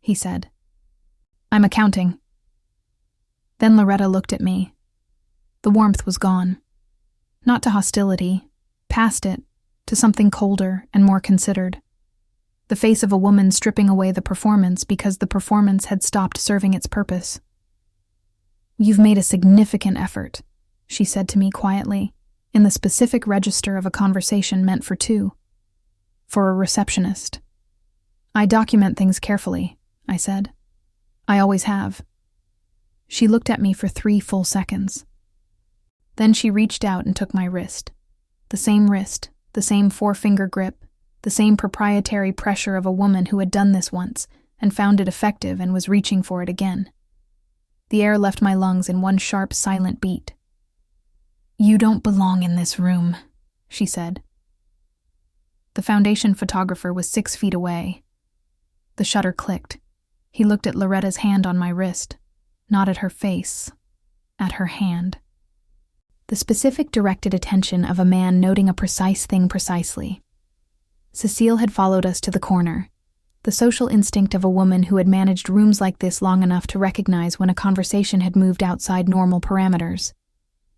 he said. "I'm accounting." Then Loretta looked at me. The warmth was gone. Not to hostility, past it, to something colder and more considered. The face of a woman stripping away the performance because the performance had stopped serving its purpose. "You've made a significant effort," she said to me quietly, in the specific register of a conversation meant for two. "For a receptionist." "I document things carefully," I said. "I always have." She looked at me for 3 full seconds. Then she reached out and took my wrist. The same 4-finger grip, the same proprietary pressure of a woman who had done this once and found it effective and was reaching for it again. The air left my lungs in one sharp, silent beat. "You don't belong in this room," she said. The foundation photographer was 6 feet away. The shutter clicked. He looked at Loretta's hand on my wrist, not at her face, at her hand. The specific directed attention of a man noting a precise thing precisely. Cecile had followed us to the corner, the social instinct of a woman who had managed rooms like this long enough to recognize when a conversation had moved outside normal parameters.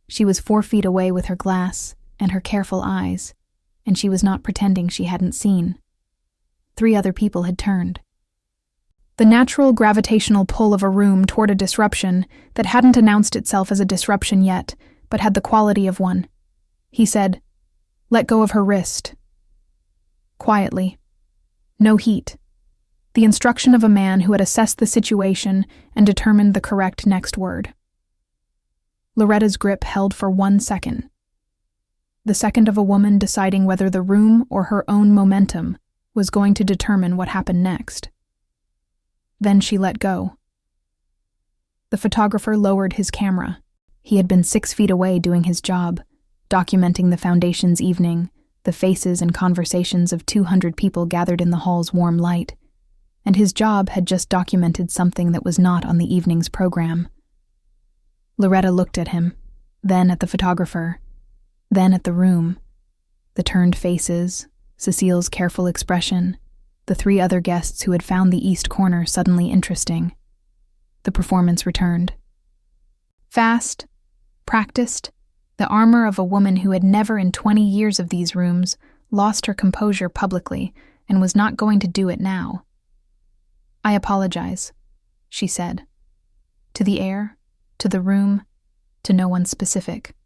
She was 4 feet away with her glass and her careful eyes, and she was not pretending she hadn't seen. 3 other people had turned. The natural gravitational pull of a room toward a disruption that hadn't announced itself as a disruption yet, but had the quality of one. He said, "Let go of her wrist." Quietly. No heat. The instruction of a man who had assessed the situation and determined the correct next word. Loretta's grip held for 1 second. The second of a woman deciding whether the room or her own momentum was going to determine what happened next. Then she let go. The photographer lowered his camera. He had been 6 feet away doing his job, documenting the foundation's evening, the faces and conversations of 200 people gathered in the hall's warm light, and his job had just documented something that was not on the evening's program. Loretta looked at him, then at the photographer, then at the room, the turned faces, Cecile's careful expression, the 3 other guests who had found the east corner suddenly interesting. The performance returned. Fast, practiced, the armor of a woman who had never in 20 years of these rooms lost her composure publicly and was not going to do it now. "I apologize," she said. To the air, to the room, to no one specific.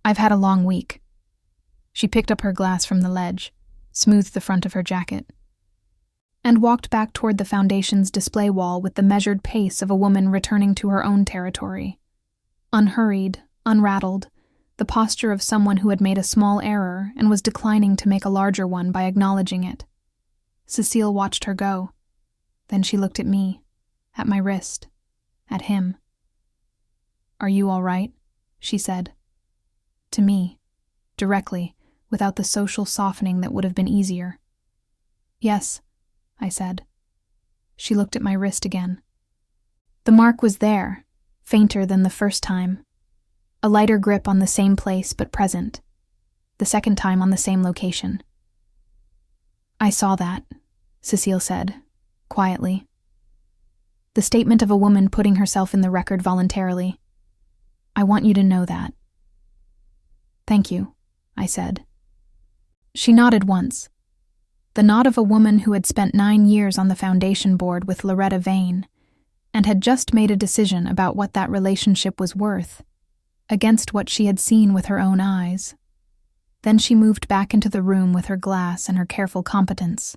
"I've had a long week." She picked up her glass from the ledge, smoothed the front of her jacket, and walked back toward the foundation's display wall with the measured pace of a woman returning to her own territory. Unhurried, unrattled, the posture of someone who had made a small error and was declining to make a larger one by acknowledging it. Cecile watched her go. Then she looked at me, at my wrist, at him. "Are you all right?" she said. To me, directly, without the social softening that would have been easier. "Yes," I said. She looked at my wrist again. The mark was there, fainter than the first time. A lighter grip on the same place but present. The second time on the same location. "I saw that," Cecile said, quietly. The statement of a woman putting herself in the record voluntarily. "I want you to know that." "Thank you," I said. She nodded once. The nod of a woman who had spent 9 years on the foundation board with Loretta Vane and had just made a decision about what that relationship was worth, against what she had seen with her own eyes. Then she moved back into the room with her glass and her careful competence,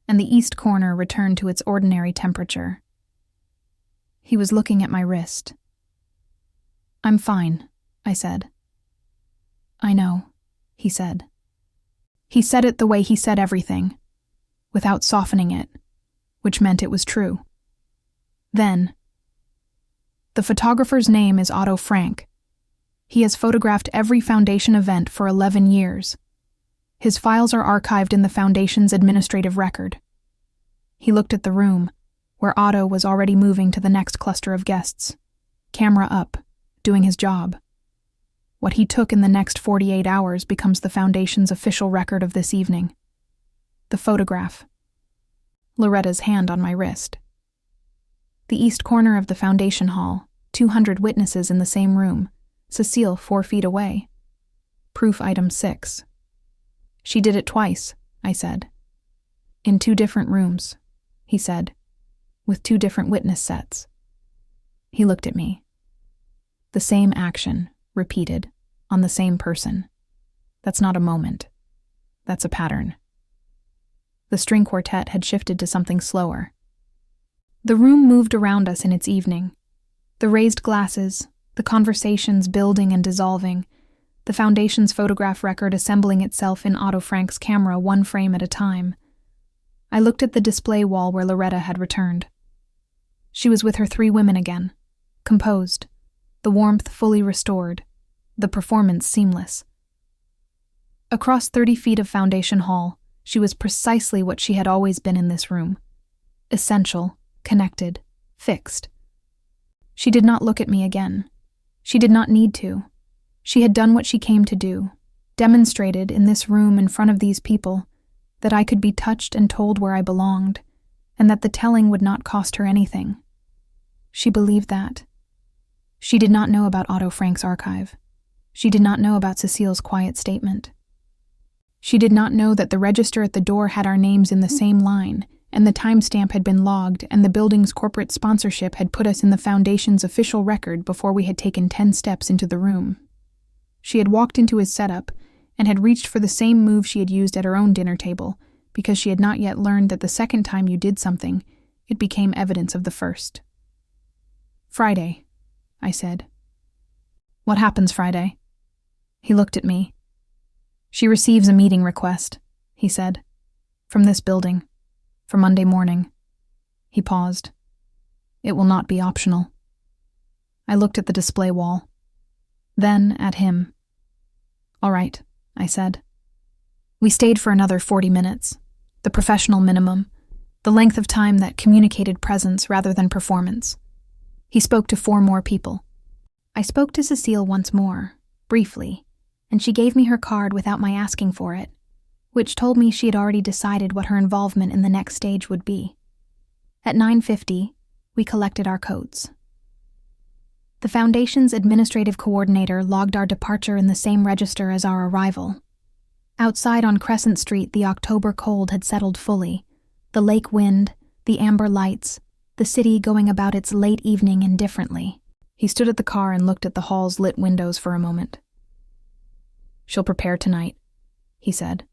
and the east corner returned to its ordinary temperature. He was looking at my wrist. "I'm fine," I said. "I know," he said. He said it the way he said everything, without softening it, which meant it was true. Then, "The photographer's name is Otto Frank. He has photographed every Foundation event for 11 years. His files are archived in the Foundation's administrative record." He looked at the room, where Otto was already moving to the next cluster of guests, camera up, doing his job. What he took in the next 48 hours becomes the Foundation's official record of this evening. The photograph. Loretta's hand on my wrist. The east corner of the Foundation hall, 200 witnesses in the same room, Cecile 4 feet away. Proof item 6. "She did it twice," I said. "In 2 different rooms," he said, "with 2 different witness sets." He looked at me. The same action, repeated, on the same person. That's not a moment. That's a pattern. The string quartet had shifted to something slower. The room moved around us in its evening. The raised glasses, the conversations building and dissolving, the Foundation's photograph record assembling itself in Otto Frank's camera 1 frame at a time. I looked at the display wall where Loretta had returned. She was with her 3 women again, composed, the warmth fully restored, the performance seamless. Across 30 feet of Foundation Hall, she was precisely what she had always been in this room. Essential, connected, fixed. She did not look at me again. She did not need to. She had done what she came to do, demonstrated in this room in front of these people that I could be touched and told where I belonged, and that the telling would not cost her anything. She believed that. She did not know about Otto Frank's archive. She did not know about Cecile's quiet statement. She did not know that the register at the door had our names in the same line, and the timestamp had been logged, and the building's corporate sponsorship had put us in the Foundation's official record before we had taken 10 steps into the room. She had walked into his setup and had reached for the same move she had used at her own dinner table, because she had not yet learned that the second time you did something, it became evidence of the first. "Friday," I said. "What happens Friday?" He looked at me. "She receives a meeting request," he said, "from this building, for Monday morning." He paused. "It will not be optional." I looked at the display wall. Then at him. "All right," I said. We stayed for another 40 minutes, the professional minimum, the length of time that communicated presence rather than performance. He spoke to 4 more people. I spoke to Cecile once more, briefly, and she gave me her card without my asking for it, which told me she had already decided what her involvement in the next stage would be. At 9:50, we collected our coats. The Foundation's administrative coordinator logged our departure in the same register as our arrival. Outside on Crescent Street, the October cold had settled fully. The lake wind, the amber lights, the city going about its late evening indifferently. He stood at the car and looked at the hall's lit windows for a moment. "She'll prepare tonight," he said.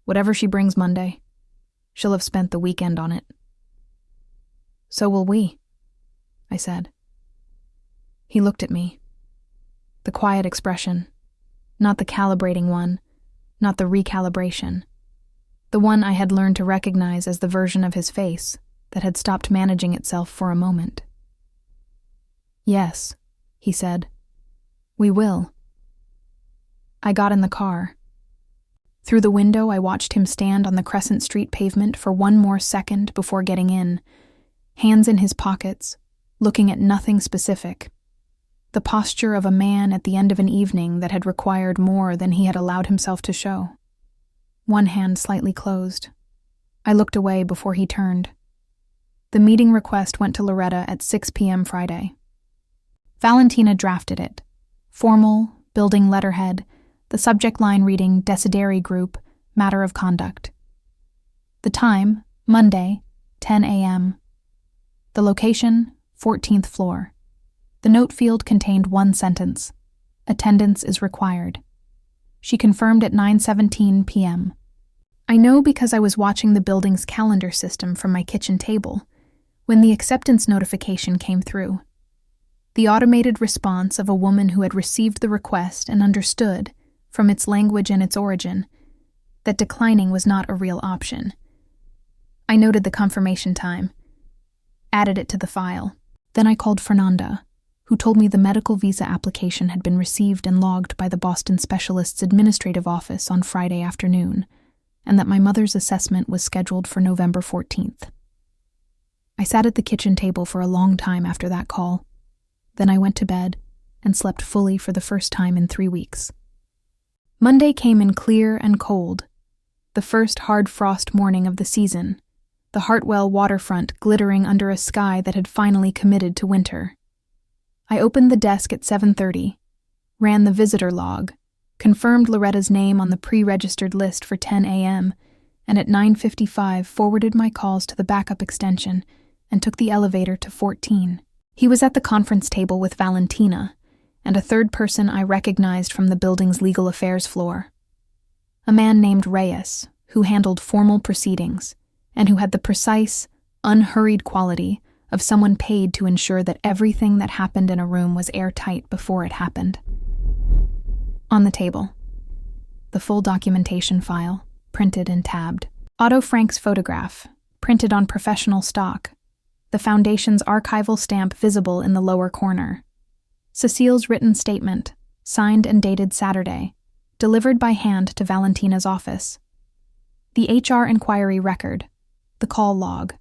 "Whatever she brings Monday, she'll have spent the weekend on it." "So will we," I said. He looked at me. The quiet expression, not the calibrating one, not the recalibration. The one I had learned to recognize as the version of his face that had stopped managing itself for a moment. "Yes," he said. "We will." I got in the car. Through the window, I watched him stand on the Crescent Street pavement for one more second before getting in, hands in his pockets, looking at nothing specific. The posture of a man at the end of an evening that had required more than he had allowed himself to show. One hand slightly closed. I looked away before he turned. The meeting request went to Loretta at 6 p.m. Friday. Valentina drafted it. Formal, building letterhead, the subject line reading Desideri Group, Matter of Conduct. The time, Monday, 10 a.m. The location, 14th floor. The note field contained one sentence. Attendance is required. She confirmed at 9:17 p.m. I know because I was watching the building's calendar system from my kitchen table when the acceptance notification came through. The automated response of a woman who had received the request and understood, from its language and its origin, that declining was not a real option. I noted the confirmation time, added it to the file. Then I called Fernanda, who told me the medical visa application had been received and logged by the Boston Specialist's administrative office on Friday afternoon, and that my mother's assessment was scheduled for November 14th. I sat at the kitchen table for a long time after that call. Then I went to bed and slept fully for the first time in 3 weeks. Monday came in clear and cold, the first hard frost morning of the season, the Hartwell waterfront glittering under a sky that had finally committed to winter. I opened the desk at 7:30, ran the visitor log, confirmed Loretta's name on the pre-registered list for 10 a.m., and at 9:55 forwarded my calls to the backup extension and took the elevator to 14. He was at the conference table with Valentina and a third person I recognized from the building's legal affairs floor. A man named Reyes, who handled formal proceedings and who had the precise, unhurried quality of someone paid to ensure that everything that happened in a room was airtight before it happened. On the table, the full documentation file, printed and tabbed. Otto Frank's photograph, printed on professional stock. The Foundation's archival stamp visible in the lower corner. Cecile's written statement, signed and dated Saturday, delivered by hand to Valentina's office. The HR inquiry record, the call log,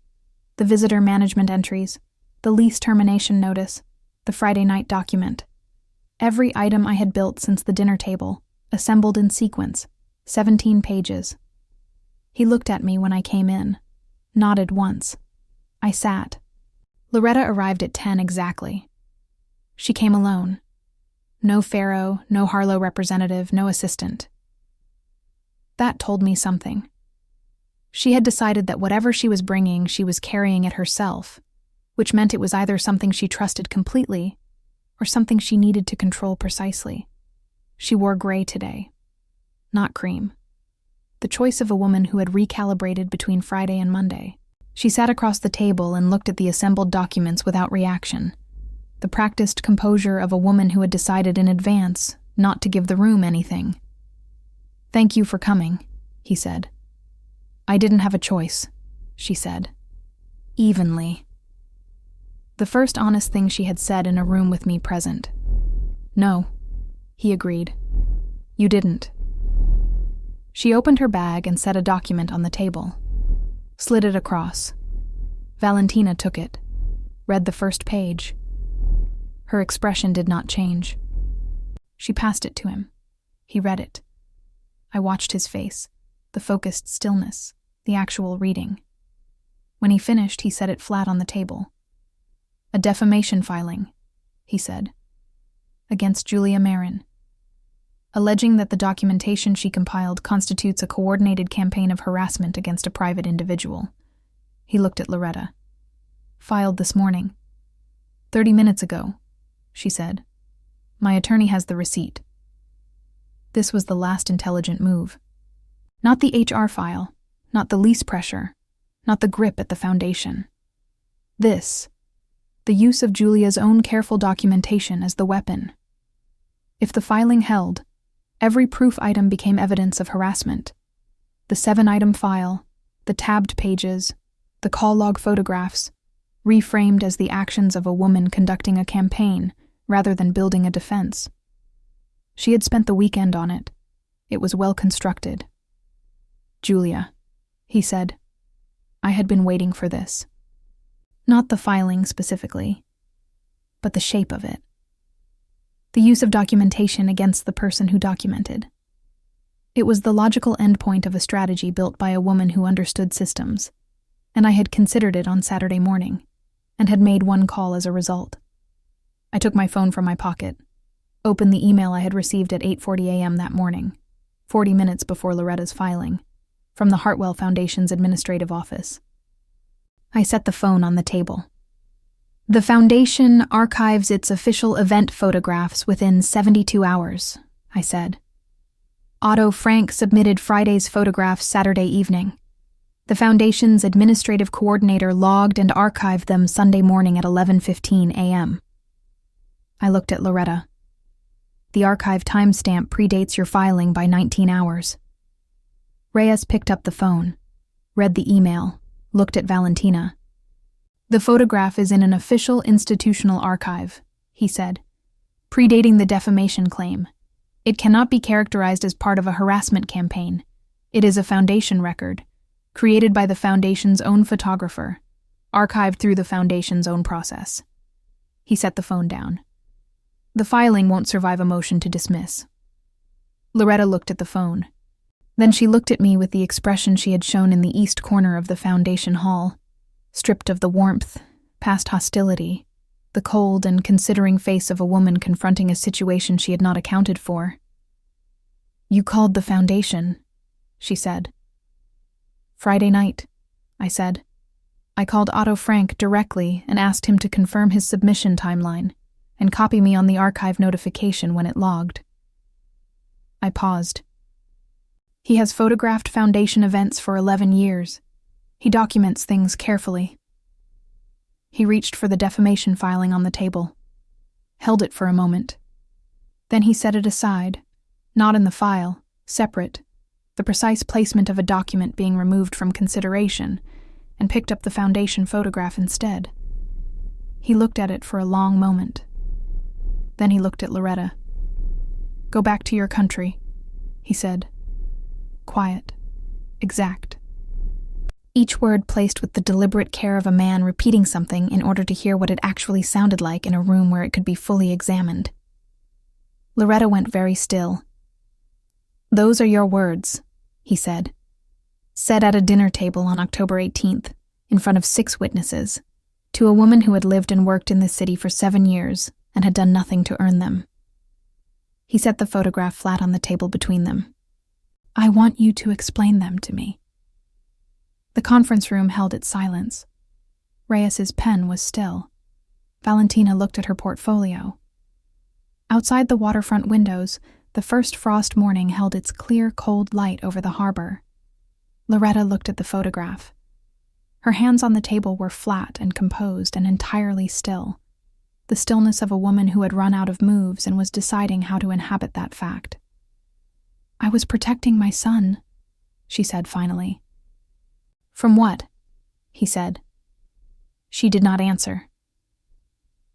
the visitor management entries, the lease termination notice, the Friday night document. Every item I had built since the dinner table, assembled in sequence, 17 pages. He looked at me when I came in, nodded once. I sat. Loretta arrived at 10 exactly. She came alone. No Pharaoh, no Harlow representative, no assistant. That told me something. She had decided that whatever she was bringing, she was carrying it herself, which meant it was either something she trusted completely or something she needed to control precisely. She wore gray today, not cream. The choice of a woman who had recalibrated between Friday and Monday. She sat across the table and looked at the assembled documents without reaction. The practiced composure of a woman who had decided in advance not to give the room anything. "Thank you for coming," he said. "I didn't have a choice," she said. Evenly. The first honest thing she had said in a room with me present. "No," he agreed. "You didn't." She opened her bag and set a document on the table. Slid it across. Valentina took it, read the first page. Her expression did not change. She passed it to him. He read it. I watched his face. the focused stillness, the actual reading. When he finished, he set it flat on the table. "A defamation filing," he said, "against Julia Marin, alleging that the documentation she compiled constitutes a coordinated campaign of harassment against a private individual." He looked at Loretta. "Filed this morning. 30 minutes ago," she said. "My attorney has the receipt." This was the last intelligent move. Not the HR file, not the lease pressure, not the grip at the foundation. This, the use of Julia's own careful documentation as the weapon. If the filing held, every proof item became evidence of harassment. The 7-item file, the tabbed pages, the call log photographs, reframed as the actions of a woman conducting a campaign rather than building a defense. She had spent the weekend on it. It was well constructed. "Julia," he said, "I had been waiting for this." Not the filing specifically, but the shape of it. The use of documentation against the person who documented. It was the logical endpoint of a strategy built by a woman who understood systems, and I had considered it on Saturday morning, and had made one call as a result. I took my phone from my pocket, opened the email I had received at 8:40 a.m. that morning, 40 minutes before Loretta's filing, from the Hartwell Foundation's administrative office. I set the phone on the table. "The Foundation archives its official event photographs within 72 hours, I said. "Otto Frank submitted Friday's photographs Saturday evening. The Foundation's administrative coordinator logged and archived them Sunday morning at 11:15 a.m. I looked at Loretta. "The archive timestamp predates your filing by 19 hours. Reyes picked up the phone, read the email, looked at Valentina. "The photograph is in an official institutional archive," he said, "predating the defamation claim. It cannot be characterized as part of a harassment campaign. It is a Foundation record, created by the Foundation's own photographer, archived through the Foundation's own process." He set the phone down. "The filing won't survive a motion to dismiss." Loretta looked at the phone. Then she looked at me with the expression she had shown in the east corner of the Foundation hall, stripped of the warmth, past hostility, the cold and considering face of a woman confronting a situation she had not accounted for. "You called the Foundation," she said. "Friday night," I said. "I called Otto Frank directly and asked him to confirm his submission timeline and copy me on the archive notification when it logged." I paused. "He has photographed Foundation events for 11 years. He documents things carefully." He reached for the defamation filing on the table, held it for a moment. Then he set it aside, not in the file, separate, the precise placement of a document being removed from consideration, and picked up the Foundation photograph instead. He looked at it for a long moment. Then he looked at Loretta. "Go back to your country," he said. Quiet, exact. Each word placed with the deliberate care of a man repeating something in order to hear what it actually sounded like in a room where it could be fully examined. Loretta went very still. "Those are your words," he said. "Said at a dinner table on October 18th, in front of 6 witnesses, to a woman who had lived and worked in this city for 7 years and had done nothing to earn them." He set the photograph flat on the table between them. "I want you to explain them to me." The conference room held its silence. Reyes's pen was still. Valentina looked at her portfolio. Outside the waterfront windows, the first frost morning held its clear, cold light over the harbor. Loretta looked at the photograph. Her hands on the table were flat and composed and entirely still, the stillness of a woman who had run out of moves and was deciding how to inhabit that fact. "I was protecting my son," she said finally. "From what?" he said. She did not answer.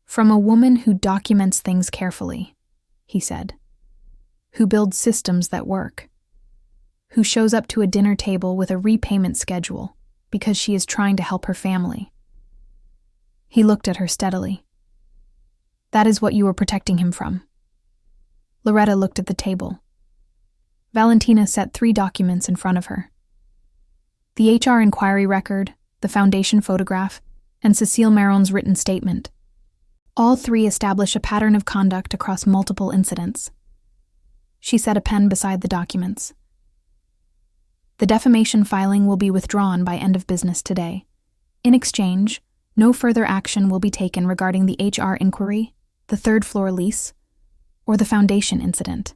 "From a woman who documents things carefully," he said. "Who builds systems that work. Who shows up to a dinner table with a repayment schedule because she is trying to help her family." He looked at her steadily. "That is what you were protecting him from." Loretta looked at the table. Valentina set 3 documents in front of her. The HR inquiry record, the foundation photograph, and Cecile Maron's written statement. All 3 establish a pattern of conduct across multiple incidents. She set a pen beside the documents. The defamation filing will be withdrawn by end of business today. In exchange, no further action will be taken regarding the HR inquiry, the 3rd floor lease, or the foundation incident.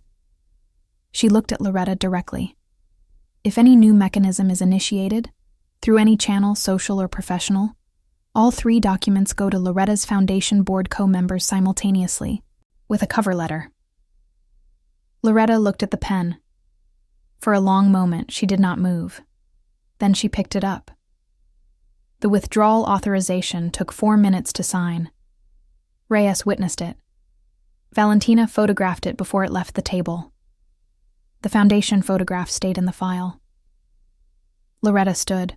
She looked at Loretta directly. If any new mechanism is initiated, through any channel, social or professional, all 3 documents go to Loretta's foundation board co-members simultaneously, with a cover letter. Loretta looked at the pen. For a long moment, she did not move. Then she picked it up. The withdrawal authorization took 4 minutes to sign. Reyes witnessed it. Valentina photographed it before it left the table. The foundation photograph stayed in the file. Loretta stood,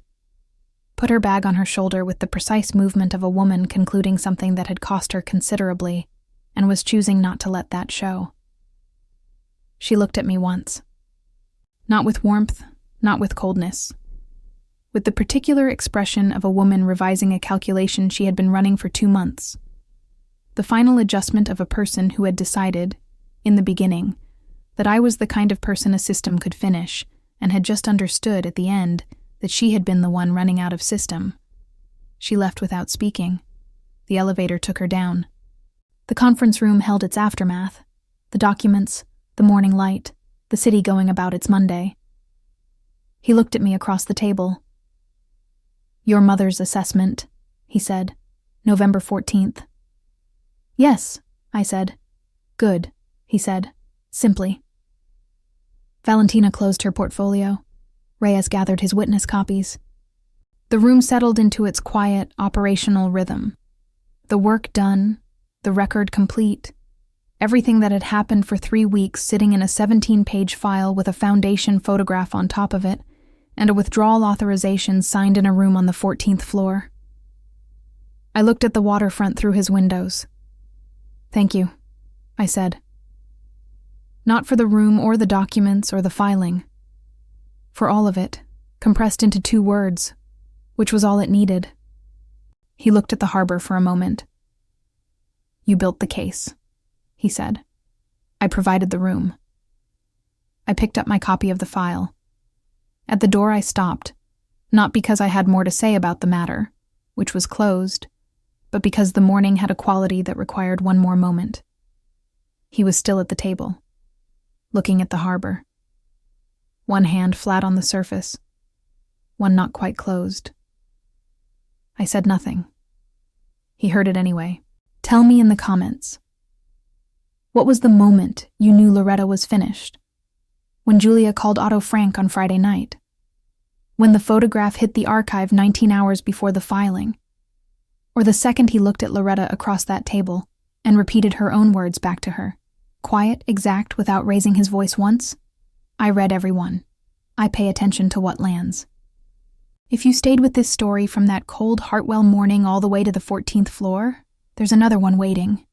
put her bag on her shoulder with the precise movement of a woman concluding something that had cost her considerably and was choosing not to let that show. She looked at me once. Not with warmth, not with coldness. With the particular expression of a woman revising a calculation she had been running for 2 months. The final adjustment of a person who had decided, in the beginning, that I was the kind of person a system could finish, and had just understood at the end that she had been the one running out of system. She left without speaking. The elevator took her down. The conference room held its aftermath, the documents, the morning light, the city going about its Monday. He looked at me across the table. "Your mother's assessment," he said, "November 14th. "Yes," I said. "Good," he said, simply. Valentina closed her portfolio. Reyes gathered his witness copies. The room settled into its quiet, operational rhythm. The work done, the record complete, everything that had happened for 3 weeks sitting in a 17-page file with a foundation photograph on top of it, and a withdrawal authorization signed in a room on the 14th floor. I looked at the waterfront through his windows. "Thank you," I said. Not for the room or the documents or the filing. For all of it, compressed into 2 words, which was all it needed. He looked at the harbor for a moment. "You built the case," he said. "I provided the room." I picked up my copy of the file. At the door I stopped, not because I had more to say about the matter, which was closed, but because the morning had a quality that required one more moment. He was still at the table, looking at the harbor. One hand flat on the surface, one not quite closed. I said nothing. He heard it anyway. "Tell me in the comments. What was the moment you knew Loretta was finished? When Julia called Otto Frank on Friday night? When the photograph hit the archive 19 hours before the filing? Or the second he looked at Loretta across that table and repeated her own words back to her? Quiet, exact, without raising his voice once? I read every one. I pay attention to what lands. If you stayed with this story from that cold Hartwell morning all the way to the 14th floor, there's another one waiting.